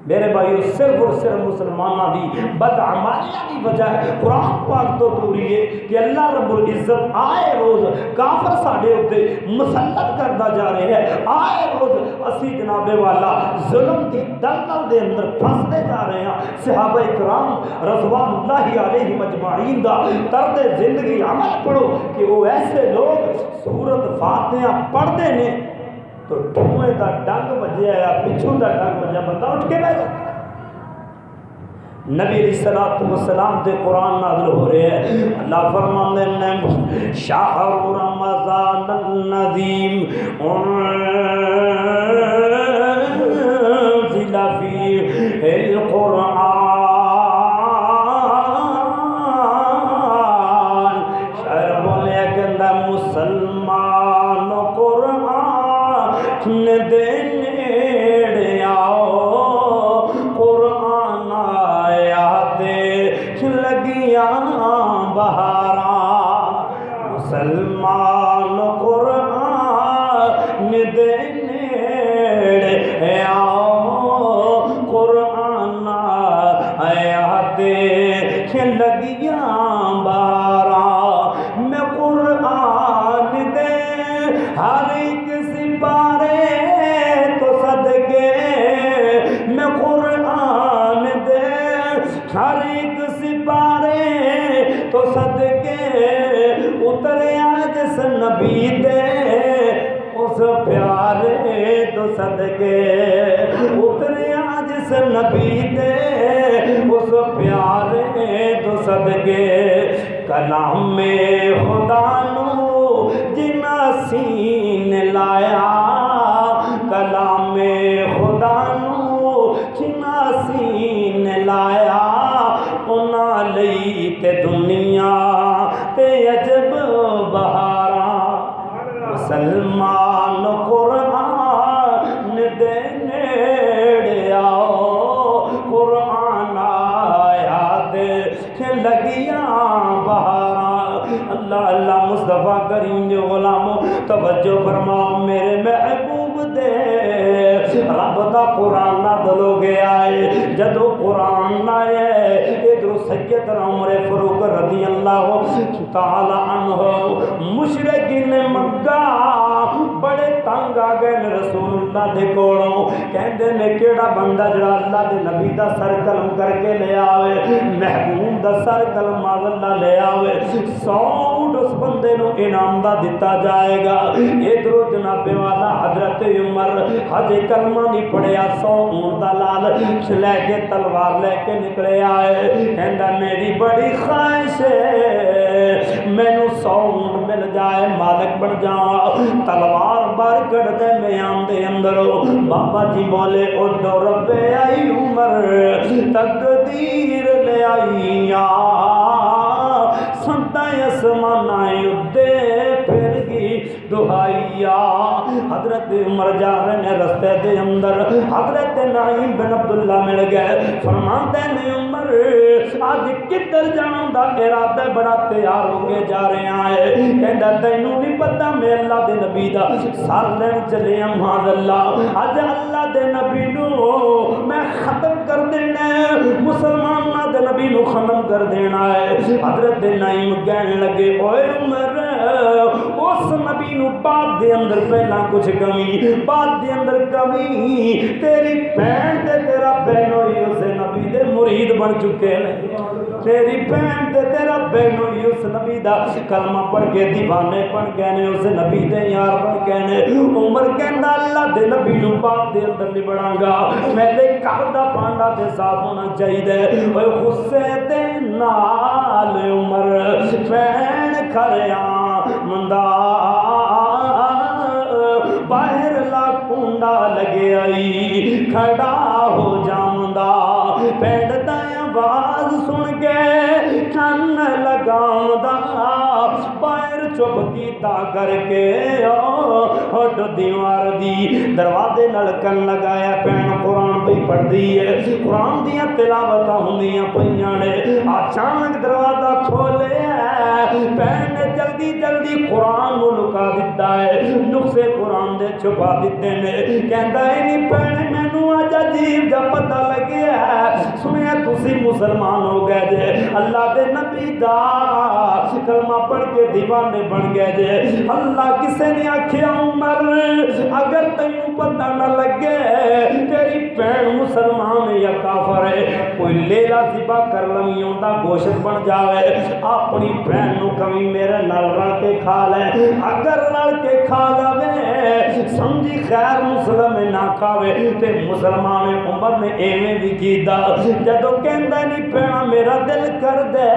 میرے بھائیو صرف اور صرف مسلمانوں دی بدعمالیاں دی وجہ ہے قرآن پاک تو دوری ہے کہ اللہ رب العزت آئے روز کافر ساڈے اوتے مسلط کرتا جا رہے ہیں. آئے روز اسی جناب والا ظلم دی دلدل دے اندر پھنستے جا رہے ہیں. صحابہ کرام رضوان اللہ علیہم اجمعین دا طرز زندگی عمل پڑھو کہ وہ ایسے لوگ سورت فاتحہ پڑھتے ہیں تو ٹھوئے دا ڈنگ بجیا یا پچھوں دا ڈنگ بجیا بندہ اٹھ کے بیٹھ جاتا. نبی علیہ الصلوۃ والسلام تے قرآن نازل ہو رہے ہیں. اللہ فرماندے ہیں شہر رمضان النظیم انزل فیہ القرآن. شاعر بولے کہ مسلمان قرآن دے نیڑے آؤ قرآن آیا دے لگیاں بہاراں. مسلمان قرآن دے نیڑے آؤ قرآن آیا دے لگیاں بہاراں. میں قرآن دے ہر ایک سپارے تو صدقے میں قرآن دے ہر ایک سپارے تو صدقے اتریا جس نبی دے اس پیارے تو صدقے اتریا جس نبی دے اس پیارے تو صدقے. کلام میں خدا نو جنا سین لایا کلام خدا نو جنا سین لایا انہاں لئی تے دنیا تے عجب بہاراں. مسلمان قرآن دے نیڑے آؤ قرآن آیا دے لگیاں بہاراں. اللہ اللہ مصطفیٰ کریم دے غلاموں توجہ فرماؤ میرے محبوب دے رب دا قرآن نازل ہو گیا ہے. جدو قرآن آئے ادھر سیدنا عمر فاروق رضی اللہ تعالی عنہ مشرکین مکہ بڑے تنگ آ گئے رسول اللہ دے کولوں. کہندے نے کیڑا بندہ جڑا اللہ دے نبی دا سر قلم کر کے لے آوے محبوب دا سر قلم اللہ لے آوے 100 اونٹ اس بندے نو انعام دا دتا جائے گا. ادھر جناب والا حضرت عمر حج کلمہ نہیں پڑھیا 100 اونٹ دا لال لے کے تلوار لے کے نکلے آئے. کہندا میری بڑی خواہش ہے مینوں 100 اونٹ مل جائے مالک بن جاواں. تلوار بار کڑ دے میان دے اندروں بابا جی بولے اڈو ربے آئی عمر تقدیر لے آئی سنتا اسمانائیں اڈے پھر گی دہائیا. حضرت عمر جا رہے ہیں رستے دے اندر حضرت نعیم بن عبداللہ مل گئے. فرماتے ہیں عمر آج کدھر جان دا ارادہ بڑا تیار ہو کے جا رہے ہیں. کہندا تینوں نہیں پتہ میں اللہ دے نبی دا سر لین چلے ہم معاذ اللہ. اج اللہ دے نبی نو میں ختم کر دینا ہے مسلماناں دے نبی نو ختم کر دینا ہے. حضرت نعیم کہنے لگے اوے عمر اس نبی نو بعد دے اندر پہلا کچھ کمی بعد دے اندر کمی تیری بہن تے تیرا بہنوئی اس نبی دے مرید بن چکے ہیں. تیری بہن تے تیرا بہنوئی اس نبی دا کلمہ پڑھ کے دیوانے بن گئے نے اس نبی دے یار بن گئے نے. عمر کہندا نبی نو باپ دے اندر لبڑاں گا میرے گھر دا پانڈا تے صاف ہونا چاہیے اوے غصے دے نال عمر پین کھریا مندا باہر لا کنڈا لگے آئی کھڑا ہو جاوندا پینڈ دا آواز سن کے کن لگاوندا باہر چپ کیتا کر کے ہٹ دیوار دی دروازے نال کن لگایا پین قرآن پہ پڑھ دی ہے قرآن دیاں تلاوتاں ہوندیاں پیاں نے اچانک دروازہ کھولے پین نے جلدی جلدی قرآن نو لکا دیتا ہے نقصے قرآن دے چھپا دیتے نے کہندا ہے نہیں پین مینوں اج عجیب جا پتہ لگیا ہے سنیا تسی مسلمان ہو گئے جے اللہ دے نبی دا کلمہ پڑھ کے دیوانے بن گئے جے اللہ کسے نے آکھیا عمر اگر تینوں پتہ نہ لگے تیری بہن مسلمان یا کافر ہے کوئی لیلا ذبح کر لویں اوندا گوشت بن جاوے اپنی بہن نو کمی میرے نال رل کے کھا لے اگر رل کے کھا لے سمجھی خیر مسلم نہ کھاوے تے مسلمان عمر نے ایویں بھی کیتا جدوں کہندا نہیں پینا میرا دل کر دے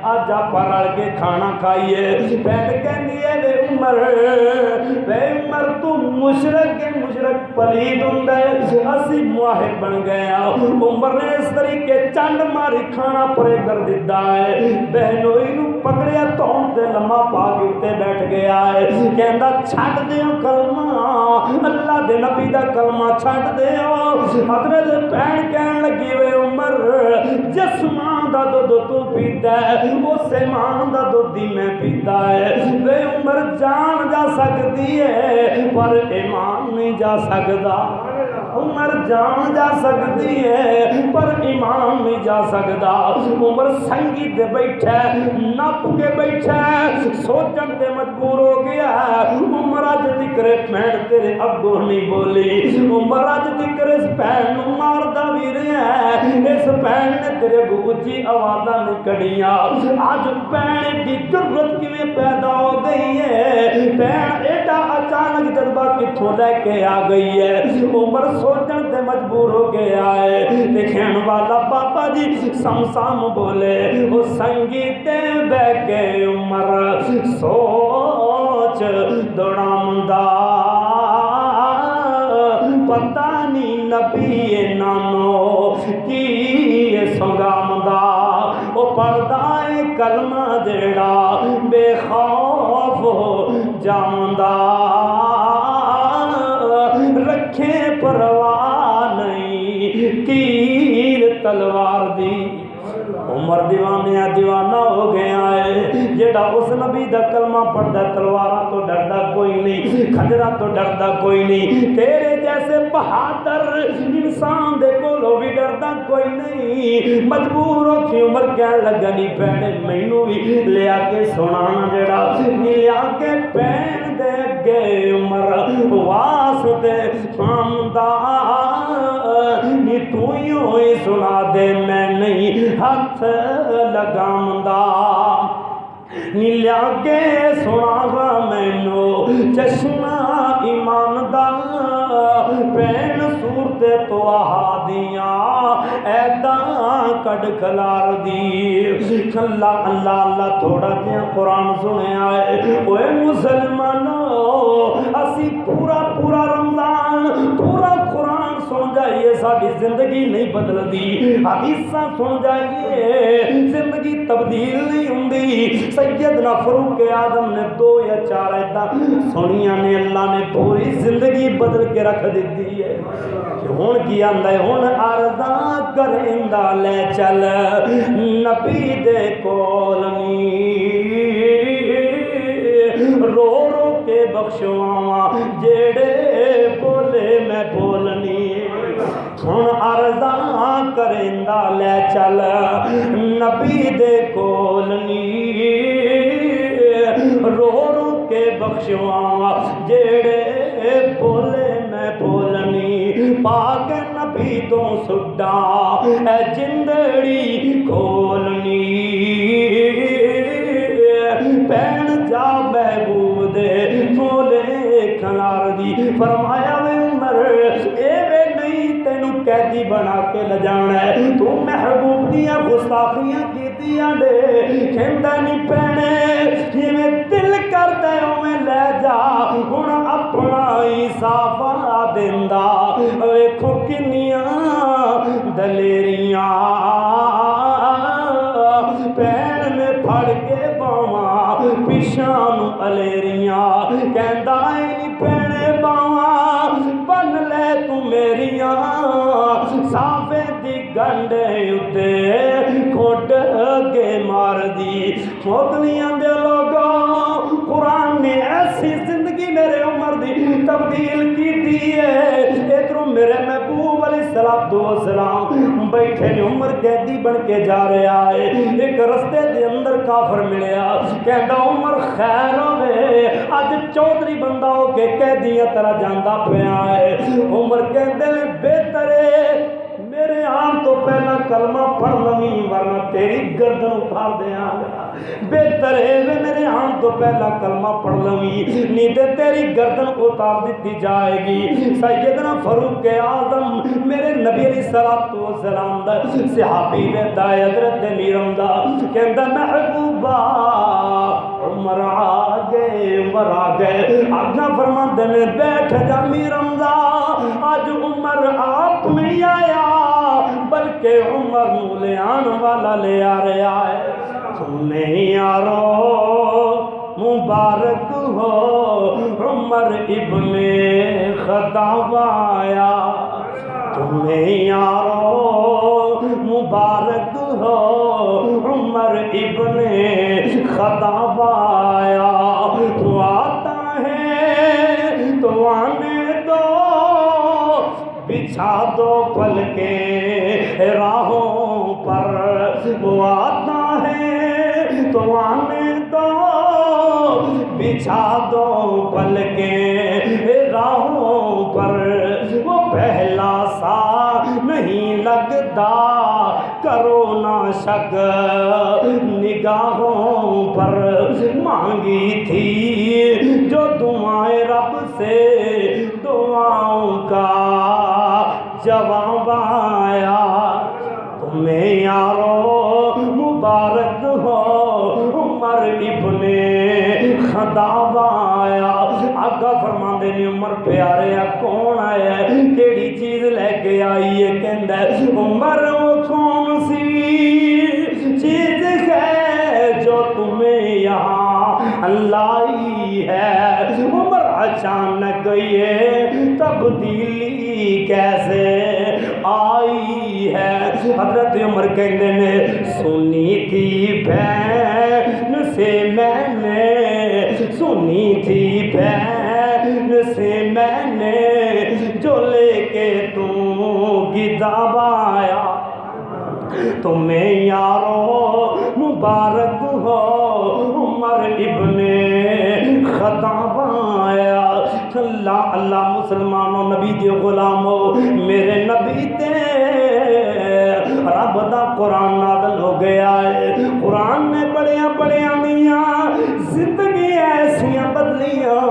اج آپ رل کے کھانا کھائیے بہن کہندی ہے وے عمر تو مشرک پلید ہوندا ہے اسی معاہد بن گیا عمر نے اس طریقے چنڈ ماری کھانا پرے کر دیتا ہے بہنوئی نو پکڑیا تون تے لمحہ پا کے اوتے بیٹھ گیا ہے کہندا چھڈ دیو کلمہ اللہ دے نبی دا کلمہ چھڈ دیو حضرت بہن کہن لگی وے عمر جس ماں دا دودھ تو پیتا ہے اسے ماں دا دودھ ہی میں پیتا ہے وے عمر جان جا سکتی ہے پر ایمان نہیں جا سکتا عمر جان جا سکتی ہے پر ایمان نہیں جا سکتا عمر سنگی دے بیٹھا نپ کے بیٹھا سوچن تے مجبور ہو گیا عمر اج تکر پین تیرے اگوں نہیں بولی عمر اج تکر اس پین نو ماردا وی رہیا ہے اس پین نے تیرے اونچی آوازاں نہیں کڈیاں اج پین دی ضرورت کیویں پیدا ہو گئی ہے پین ایڈا اچانک جذبہ کتھوں لے کے آ گئی ہے عمر سوچن تے مجبور ہو کے آئے دیکھن والا بابا جی سم بولے وہ سنگی تے بہ کے عمر سوچ دوڑامدا پتہ نہیں نبی نانو کی سنگامدا وہ پڑھدا ہے کلمہ جیڑا بے خوف ہو جاندا رکھے پرواہ نہیں تیر تلوار دی عمر دیوانہ ہو گیا ہے جیڑا اس نبی دا کلمہ پڑھدا تلواراں تو ڈردا کوئی نہیں خنجراں تو ڈردا کوئی نہیں تیرے جیسے بہادر انسان دے کولوں بھی ڈردا کوئی نہیں مجبور ہو کے عمر کہن لگا نہیں پہنے مینوں بھی لیا کے سنانا جیڑا لیا کے پین دے گئے عمر واسطے سامدا نی تو ہی سنا دے میں نہیں ہاتھ لگامدا نی لیا کے سنا گا مینو چشمہ ایمان دا پین صورت تو احادیاں ایداں کڈ کھلار دی اللہ اللہ اللہ تھوڑا جہا قرآن سنے آئے اوے مسلمانوں اسی پورا رمضان پورا قرآن سن جائیے ساری زندگی نہیں بدل دی حدیثاں سن جائیے زندگی تبدیل نہیں ہوندی سیدنا فاروق اعظم نے 2 یا 4 ایتاں سنیاں نے اللہ نے پوری زندگی بدل کے رکھ دیتی ہے ہن کی آندا ہے ہن عرضاں کریندا لے چل نبی دے کول نی رو رو کے بخشواں جیڑے بولے میں بولنی ہن عرضاں کریندا لے چل نبی دے کول نی رو رو کے بخشواں جیڑے بولے میں بولنی پاک نبی تو سڈا اے جندڑی کھولنی پین جا محبوب دے کھولے کھلار دی فرمایا وے قیدی بنا کے لے جانا ہے، تو محبوب دیاں گستاخیاں کیتیاں دے، کہندا نہیں پینے جویں دل کردا اوویں لے جا، ہن اپنا ہی صافا دیندا، ویکھو کنیاں دلیریاں پین میں پھڑ کے باواں پیشاں نو الیریاں، کہندا نہیں پینے باواں بن لے تو میریاں، صافے دی گنڈے اتے کھوٹ کے مار دی، موتلیاں دے لوگوں قرآن نے ایسی زندگی میرے عمر دی تبدیل کی دیئے، ادھروں میرے محبوب علیہ السلام بیٹھے نے، عمر قیدی بن کے جا رہا ہے، ایک رستے دے اندر کافر ملیا، کہندا عمر خیر ہوئے اج چودھری بندہ ہو کے قیدیاں طرح جاندا پیا ہے، عمر کہندے نے بہتر ہے میرے آن تو پہلا کلمہ پڑھ لویں ورنہ تیری گردن اتار دیاں گا، بہتر ہے میرے آن تو پہلا کلمہ پڑھ لویں نہیں تے تیری گردن اتار دیتی جائے گی۔ سیدنا فاروق اعظم میرے نبی علیہ السلام دا صحابی ویدا حضرت میرم دا کہندا محبوبہ عمر آ گئے آگا فرماندے نے بیٹھ جا میرم دا، آج عمر آپ نہیں آیا بلکہ عمر نو لے آن والا لے آ رہا ہے، تمہیں یارو مبارک ہو عمر ابن خطاب آیا، تمہیں یارو مبارک ہو عمر ابن خطاب آیا، تو آتا ہے تو آنے دو بچھا دو پل کے راہوں پر، وہ آتا ہے تو آنے دو بچھا دو پل کے راہوں پر، وہ پہلا سا نہیں لگتا کرو نہ شک نگاہوں پر، مانگی تھی جو دعائیں رب سے دعاؤں کا جواب آیا، تمہیں یارو مبارک ہو عمر ابن خطاب آیا۔ آقا فرماندے نے عمر پیارے کون آیا ہے کیڑی چیز لے کے آئی ہے، کہندا ہے عمر وہ کون سی چیز ہے جو تمہیں یہاں لائی ہے، عمر اچانک یہ تبدیلی کیسے آئی ہے، حضرت عمر کہندے نے سنی تھی بہن سے میں نے، سنی تھی بہن سے میں نے جو لے کے تو کتاب آیا، تمہیں یارو مبارک ہو عمر ابن خطاب آیا۔ اللہ اللہ مسلمانوں نبی دے غلاموں میرے نبی تے رب دا قرآن نازل ہو گیا ہے، قرآن نے بڑیاں میاں زندگی ایسیاں بدلیاں،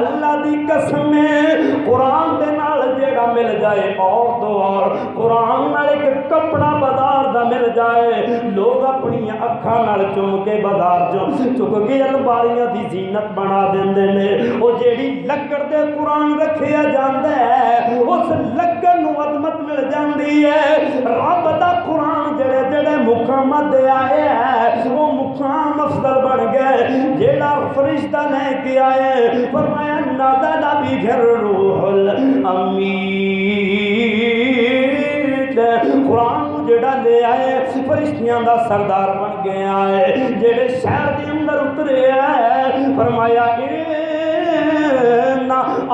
اللہ دی قسم ہے قرآن دے نال جیڑا مل جائے اور دو اور قرآن نال ایک کپڑا بازار دا مل جائے، لوگ اپنی اکھاں نال چوم کے بازار چک کے الماریاں دی زینت بنا دیندے نے، او جیڑی لکڑ دے قرآن رکھیا جاندا ہے اس لکڑ نو عظمت مل جاندی ہے، رب دا قرآن جڑے جڑے مقامات دے آئے ہیں وہ مقام افضل بن گئے، جیڑا فرشتہ لے کے آئے فرمایا نازل بہ الروح الامین، قرآن جڑا لے آئے فرشتیاں دا سردار بن گیا ہے، جڑے شہر دے اندر اترے ہیں فرمایا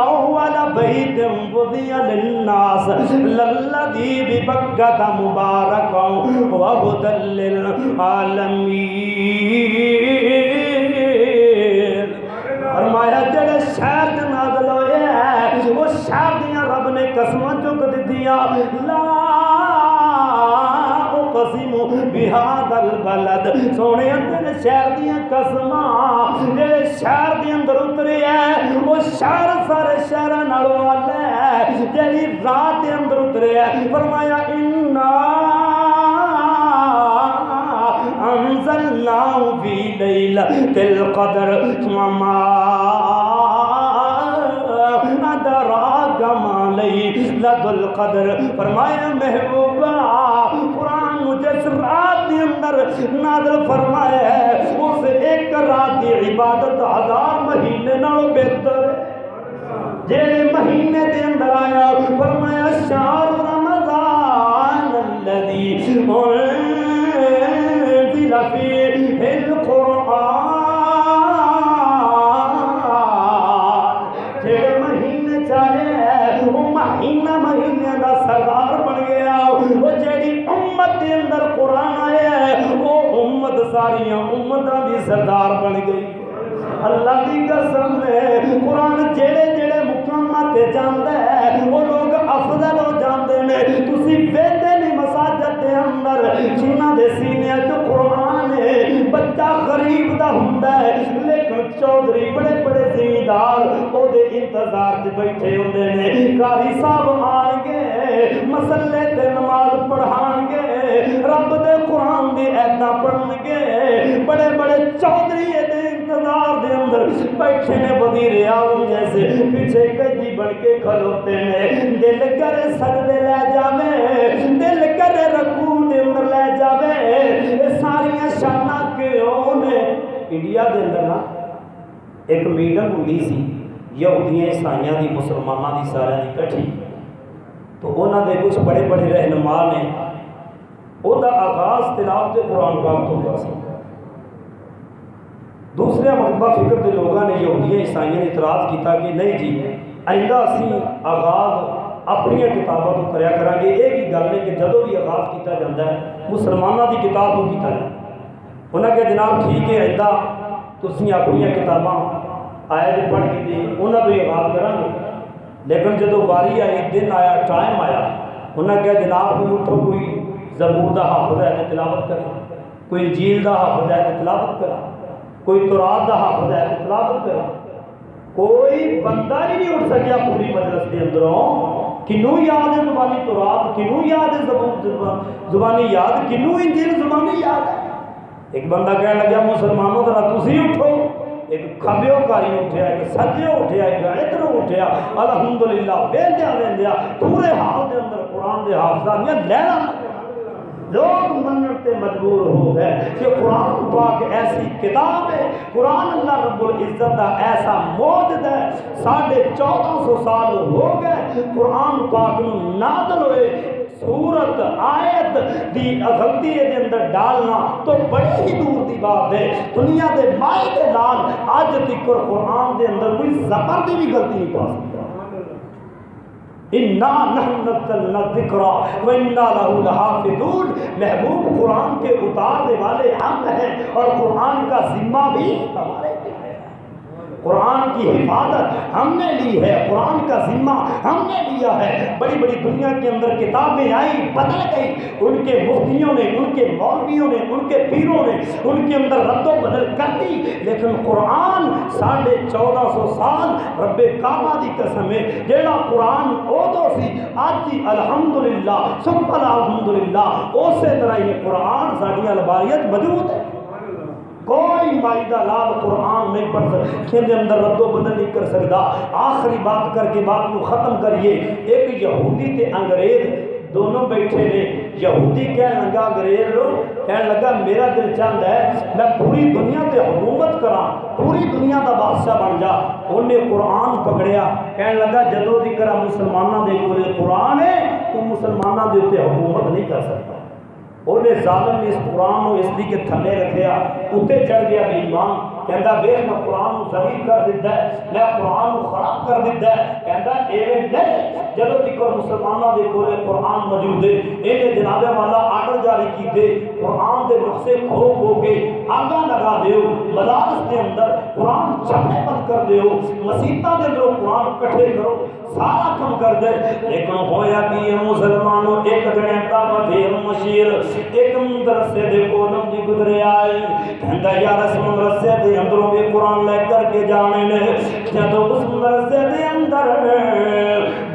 اول بیت وضع للناس للذی ببکۃ مبارک وہدی للعالمین، فرمایا جڑے شہر دے نازل ہوئے ہیں وہ شہر دیاں رب نے قسماں چک دتیاں، لا اقسم بہذا البلد، سونے اندر شہر دیاں قسماں جڑے شہر دے اندر اترے ہیں وہ شہر سارے شہراں نالوں والے ہے، جڑی جیڑی رات دے اندر اترے ہے فرمایا انا انزلناہ فی لیلۃ القدر وما ادراک ما لیلۃ القدر فرمایا محبوبہ قرآن جس رات کے اندر نازل فرمایا ہے اس ایک رات کی عبادت 1000 مہینے نالوں بہتر ہے جیڑے مہینے دے اندر آیا فرمایا شہر رمضان الذی انزل فیہ القرآن جیڑے مہینے چاہے وہ مہینہ مہینے دا سردار بن گیا وہ جیڑی امت دے اندر قرآن آیا ہے وہ امت ساریاں امتاں دی سردار بن گئی اللہ کی قسم ہے قرآن جیڑے جیڑے مقامات تے جاندا ہے وہ لوگ افضل ہو جاندے نے تسی ویندے نہیں مساجد دے اندر جنہاں دے سینے وچ قرآن ہے بچہ غریب دا ہوندا ہے لیکن چودھری بڑے بڑے زمیندار او دے انتظار تے بیٹھے ہوندے نے قاری صاحب آن گے مسلے تے نماز پڑھان گے رب دے قرآن دی ایتاں پڑھن گے بڑے بڑے چودھری دے انتظار دے اندر بیٹھے نے وزیر اعظم جیسے پیچھے قیدی بن کے کھلوتے نے دل کرے سجدے لے جاوے دل کرے رکوع دے اندر لے جاوے یہ ساریاں شاناں کیوں نے انڈیا دے اندر نا ایک میٹنگ ہوئی سی یہودیاں عیسائیاں دی مسلماناں دی سارے دی کٹھی تو انہاں دے کچھ بڑے بڑے رہنما نے او دا آغاز تلاوت قرآن پاک تو ہوا سی دوسرے مرتبہ فکر دے لوگوں نے یہودیاں عیسائیاں نے اعتراض کیتا کہ نہیں جی آئندہ اسی آغاز اپنی کتابوں کو کریا کریں گے ایک ہی گل ہے کہ جدوں بھی آغاز کیتا جاتا ہے مسلمانوں کی کتاب کو کیتا جائے انہوں نے کہا جناب ٹھیک ہے آئندہ تسی اپنی کتاباں آیت پڑھ کے دیں انہوں نے آغاز کریں گے لیکن جدوں باری آئی دن آیا ٹائم آیا انہوں نے کہا جناب کوئی اٹھو کوئی زبور دا حافظ ہے تو تلاوت کرے کوئی انجیل دا حافظ ہے تو تلاوت کرے کوئی تورات دا حافظ ہے تو تلاوت کرے کوئی بندہ ہی نہیں اٹھ سکیا پوری مجلس کے اندروں کنوں یاد ہے زبانی تورات کنوں یاد ہے زبور زبانی یاد کنوں انجیل زبانی یاد ہے ایک بندہ کہنے لگا مسلمانوں ذرا تسی اٹھو ایک کھبیوں کاری اٹھیا ایک سجیوں اٹھیا ایک ادھروں اٹھیا الحمدللہ ویندیا ویندیا پورے حال دے اندر قرآن دے حافظان یا لینا لوگ منتے مجبور ہو گئے کہ قرآن پاک ایسی کتاب ہے قرآن اللہ رب العزت کا ایسا موجد ہے 1450 سال ہو گئے قرآن پاک نازل ہوئے سورت آیت دی غلطی دے اندر ڈالنا تو بڑی ہی دور دی بات ہے دنیا دے مائے دے لال آج تک قرآن دے اندر کوئی زبر دی بھی غلطی نہیں پا سکتا اِنَّا نَحْنُ نَزَّلْنَا الذِّكْرَ وَإِنَّا لَهُ لَحَافِظُونَ محبوب قرآن کے اتارنے والے ہم ہیں اور قرآن کا ذمہ بھی ہمارے لیے ہے قرآن کی حفاظت ہم نے لی ہے قرآن کا ذمہ ہم نے لیا ہے بڑی بڑی دنیا کے اندر کتابیں آئی بدل گئی ان کے مفتیوں نے ان کے مولویوں نے ان کے پیروں نے ان کے اندر رد و بدل کر دی لیکن قرآن 1450 سال رب کعبہ دی قسم ہے جیڑا قرآن اوتو سی آج جی الحمدللہ ثم الحمدللہ اسی طرح یہ قرآن ساری الباریت موجود ہے کوئی مائدہ لال قرآن نہیں پڑھ سکتا کھین دے اندر رد و بدل نہیں کر سکتا آخری بات کر کے بات کو ختم کریے ایک یہودی تے انگریز دونوں بیٹھے نے یہودی کہنے لگا انگریز کہنے لگا میرا دل چاہتا ہے میں پوری دنیا تے حکومت کراں پوری دنیا دا بادشاہ بن جا انہیں قرآن پکڑیا کہنے لگا جدوں دی کرا مسلمانوں دے کولے قرآن ہے تو مسلمانوں دے اوتے حکومت نہیں کر سکتا انہیں ظالم نے اس قرآن کو اس دی کے تھلے رکھیا اتنے چڑھ گیا بے ایمان کہندا ویکھ میں قرآن کو ذلیل کر دیتا ہے میں قرآن کو خراب کر دیتا ہے کہندا ایویں نہیں جدوں تک مسلمانوں دے کولے قرآن موجود ہے انہیں جناب والا آرڈر جاری کیتے قرآن دے نقشے کھو کھو کے آگاں لگا دیو مدارس دے اندر قرآن چھپے بند کر دیو مسیتاں دے اندر قرآن کٹھے کرو سارا کم کر دے لیکن ہویا کہ یہ مسلمانوں ایک گھنٹہ بدھے مشیر ایک مدرسے دے کولم دی گزرے آئے کہندا یار اس مدرسے دے اندروں بھی قرآن لے کر کے جانے نے جدوں اس مدرسے دے اندر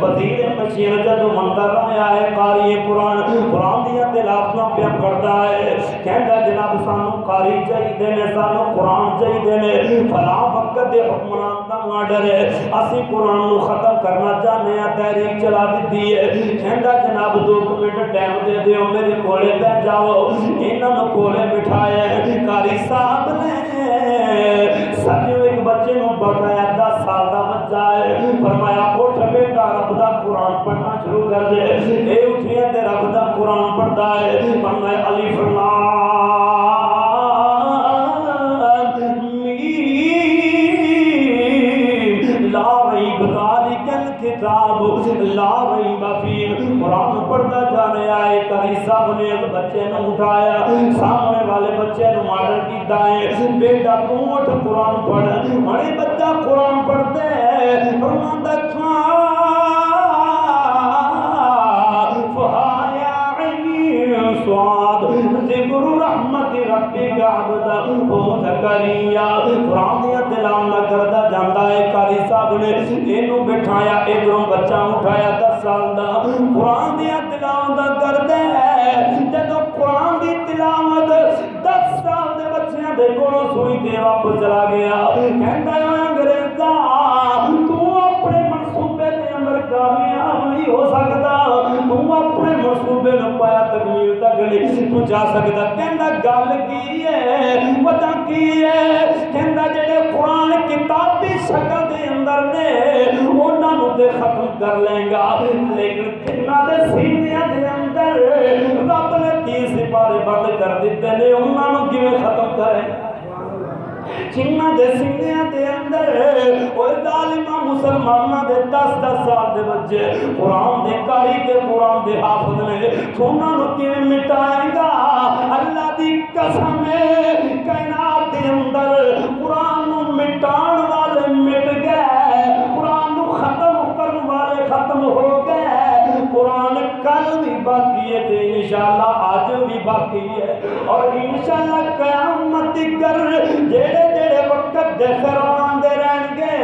وزیر مشین جدو منتر آیا ہے قاری قرآن قرآن دیا تلاوتاں پہ پڑھتا ہے کہندا جناب سانو قاری چاہیے نے سانو قرآن چاہیے نے فلاں وقت دے حکمران دا آرڈر ہے اسی قرآن نو ختم کرنا چاہنے ہیں تحریک چلا دیتی ہے کہندا جناب 2 منٹ ٹائم دے دیو میرے کولے بیٹھ جاؤ انہاں نو کولے بٹھایا قاری صاحب نے سجو ایک بچے نو بٹھایا 10 سال دا بچہ ہے فرمایا اٹھ بیٹا رب دا قرآن پڑھنا شروع کر دے اے اٹھیا تے رب دا قرآن پڑھدا ہے فرمایا الف لام کتاب لا ریب فیہ قرآن پڑھتا جا رہا ہے قاری صاحب نے اس بچے نے اٹھایا سامنے والے بچے نے آرڈر کیتا ہے بیٹا تو اٹھ قرآن پڑھ بڑے بچہ قرآن پڑھتے ہیں فرماتا ذکر رحمت ربک عبدہ زکریا قرآن دیا تلاوت کردا جاندا ہے قاری صاحب نے اینو بٹھایا ادھروں بچہ اٹھایا 10 سال دا قرآن دیا تلاوت کردا ہے جدوں قرآن دی تلاوت 10 سال دے بچیاں دے کولوں سنی تے واپس چلا گیا کہندا ہے انگریزا تو اپنے منصوبے دے اندر کامیاب نہیں ہو سکدا تو اپنے منصوبے نوں پایا تکمیل تک نہیں تو جا سکدا کہندا گل کی ہے وجہ کی ہے کہندا جڑے قرآن کتابی شکل دے اندر نے انہاں نوں تے ختم کر لیں گا لیکن جنہاں دے سینیاں دے اندر رب نے 30 سپارے بند کر دتے نے انہاں نوں کیویں ختم کرے جنہاں دے سینیاں دے اندر اوے ظالماں مسلماناں دے 10 سال دے بچے قرآن دے قاری تے قرآن دے حافظ نے انہاں نوں کیویں مٹائے گا اللہ دی قسم ہے کائنات دے اندر قرآن نوں مٹان والے مٹ گئے قرآن نوں ختم کرن والے ختم ہو گئے قرآن کل بھی باقی ہے تے انشاءاللہ آج بھی باقی ہے اور انشاءاللہ قیامت کر جڑے وقت دے فرمان دے رہن گے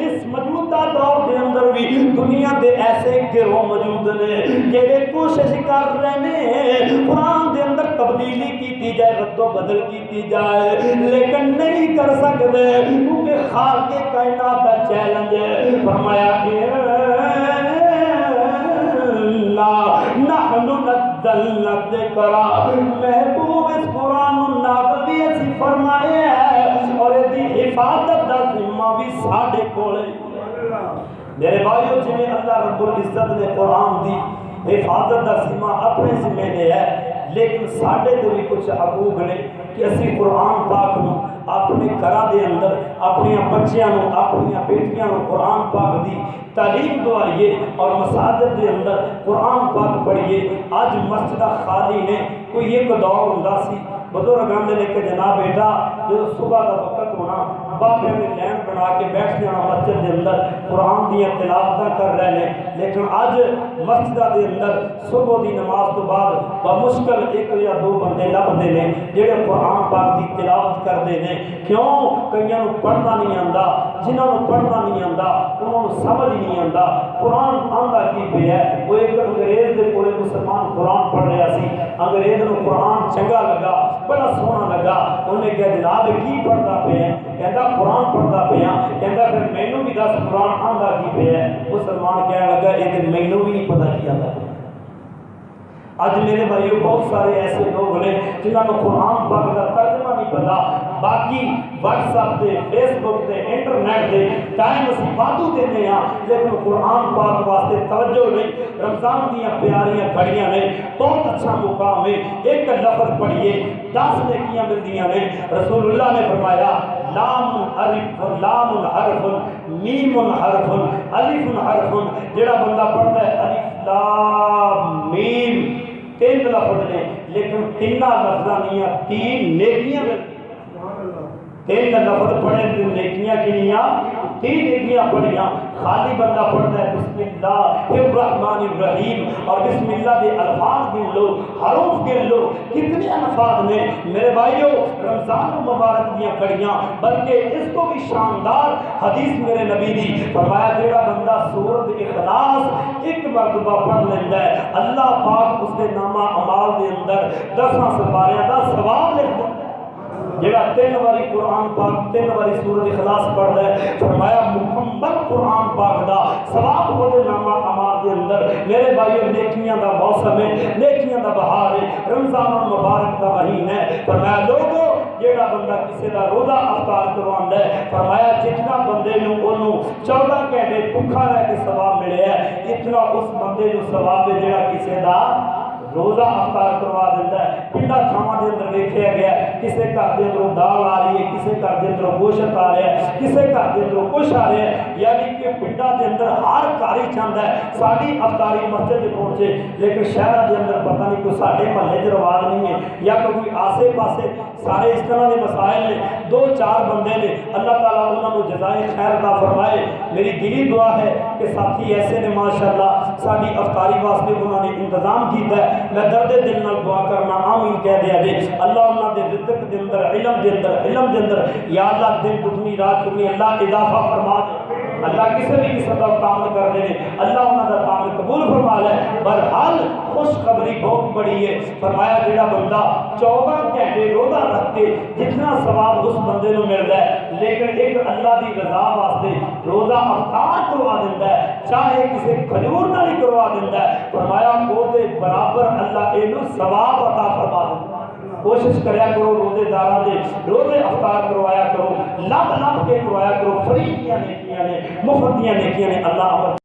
اس موجودہ دور دے اندر بھی دنیا دے ایسے گروہ موجود نے جڑے کوشش کر رہے ہیں قرآن دے اندر تبدیلی کیتی جائے رد و بدل کیتی جائے لیکن نہیں کر سکتے کیونکہ خالق کائنات دا چیلنج ہے فرمایا نحن نزلنا الذکر محبوب اس قرآن نازل بھی اسی فرمائے ہے اور دی حفاظت دا ذمہ بھی ساڈے کول ہے میرے بھائیو جنہیں اللہ رب العزت نے قرآن دی حفاظت دا ذمہ اپنے ذمہ لے ہے لیکن ساڈے تے بھی کچھ حقوق نے کہ اسی قرآن پاک نو اپنے گھراں دے اندر اپنی بچیاں نو اپنی بیٹیاں نو قرآن پاک دی تعلیم دوائیے اور مساجد دے اندر قرآن پاک پڑھیے آج مسجد خالی نے کوئی ایک دور ہوندا سی بزرگاں نے کہ جناب بیٹا جو صبح دا وقت ہونا بابے نے لین بنا کے بیٹھ جانا مسجد دے اندر قرآن دیا تلاوتاں کر رہے ہیں لیکن آج مسجد دے اندر صبح دی نماز تو بعد بمشکل 1 یا 2 بندے لبھدے نے جڑے قرآن پاک دی تلاوت کردے نے کیوں کئیاں نوں پڑھنا نہیں آندا جنہاں نوں پڑھنا نہیں آندا انہاں نوں سمجھ نہیں آندا قرآن آندا کی پہ ہے وہ ایک انگریز دے کولے مسلمان قرآن پڑھ رہا سی انگریز نوں قرآن چنگا لگا بڑا سونا لگا انہیں کہا جناب کی پڑھدا پہ ہے کہندا قرآن پڑھدا پیا کہندا پھر مینوں بھی دس قرآن آندا کی پہ ہے مسلمان کہنے لگا یہ تے مینوں بھی نہیں پتہ کی آندا آج میرے بھائیو بہت سارے ایسے لوگ نے جنہاں کو قرآن پاک کا ترجمہ نہیں پتا باقی واٹس ایپ دے فیس بک دے انٹرنیٹ دے ٹائم اسی وادو دینے ہاں لیکن قرآن پاک واسطے توجہ نہیں رمضان دیاں پیاریاں گھڑیاں نے بہت اچھا مقام ہے ایک لفظ پڑھیے 10 نیکیاں ملدیاں نے رسول اللہ نے فرمایا لام حرف میم حرف الف حرف جڑا بندہ پڑھتا ہے الف لام میم 3 لفظ نے لیکن 3 لفظاں نہیں 3 نیکیاں 3 لفظ پڑھے تو نیکیاں کنیاں 3 نیکیاں پڑھیاں خالی بندہ پڑھتا ہے بسم اللہ الرحمن الرحیم اور بسم اللہ دے الفاظ گن لو حروف گن لو کتنے الفاظ نے میرے بھائیو رمضان مبارک دیاں کڑیاں بلکہ اس کو بھی شاندار حدیث میرے نبی دی فرمایا جیڑا بندہ سورۃ اخلاص مرتبہ پڑھ لینا ہے اللہ پاک اس کے نامہ اعمال دے اندر 10 سپاریاں دا ثواب لکھ دیتا ہے۔ جڑا 3 باری قرآن پاک 3 باری سورۃ اخلاص پڑھدا ہے فرمایا مکمل قرآن پاک دا ثواب وہ نامہ اعمال دے اندر۔ میرے بھائیو نیکیاں دا موسم ہے، نیکیاں دا بہار ہے، رمضان المبارک دا مہینہ ہے۔ فرمایا لوگو جیڑا بندہ کسی دا روزہ افطار کرواندا ہے فرمایا جتنا بندے نو اونوں 14 گھنٹے بھوکا رہ کے ثواب ملے ہے اتنا اس بندے نو ثواب ہے جیڑا کسی دا روزہ افطار کروا دیتا ہے۔ پنڈا تھاواں دے اندر ویکھیا گیا کسے گھر دے اندروں دال آ رہی ہے، کسے گھر دے اندروں گوشت آ رہا ہے، کسے گھر دے اندروں کچھ آ رہا ہے، یعنی کہ پنڈا دے اندر ہر گھر ہی چاہتا ہے ساری افطاری مسجد تے پہنچے، لیکن شہر دے اندر پتہ نہیں کوئی ساڈے محلے چ رواج نہیں ہے یا کوئی آسے پاسے سارے اس طرح کے مسائل نے 2-4 بندے نے اللہ تعالیٰ انہوں نے جزائے خیر عطا فرمائے۔ میری دلی دعا ہے کہ ساتھی ایسے نے ماشاءاللہ ساری افطاری واسطے انہوں نے انتظام کیتا ہے، میں درد دل نال دعا کرنا آمین کہہ دیا جی اللہ انہوں دے رزق دے اندر علم دے اندر یا اللہ دن دگنی رات چگنی اللہ اضافہ فرما دے، اللہ کسی بھی قسم کا کام کر دے اللہ انہوں کا کام قبول فرما لے۔ بہرحال خوشخبری بہت بڑی ہے، فرمایا جڑا بندہ 14 گھنٹے روزہ رکھ کے جتنا ثواب اس بندے کو ملتا ہے لیکن ایک اللہ دی رضا واسطے روزہ افطار کروا دیتا ہے چاہے کسی کھجور نہ ہی کروا دیتا ہے فرمایا وہ دے برابر اللہ اینو ثواب عطا فرما دیتا ہے۔ کوشش کریا کرو روزے داراں دے روزے افطار کروایا کرو، لب کے کروایا کرو، فری دیاں نیکیاں نے مفت دیاں نیکیاں نے اللہ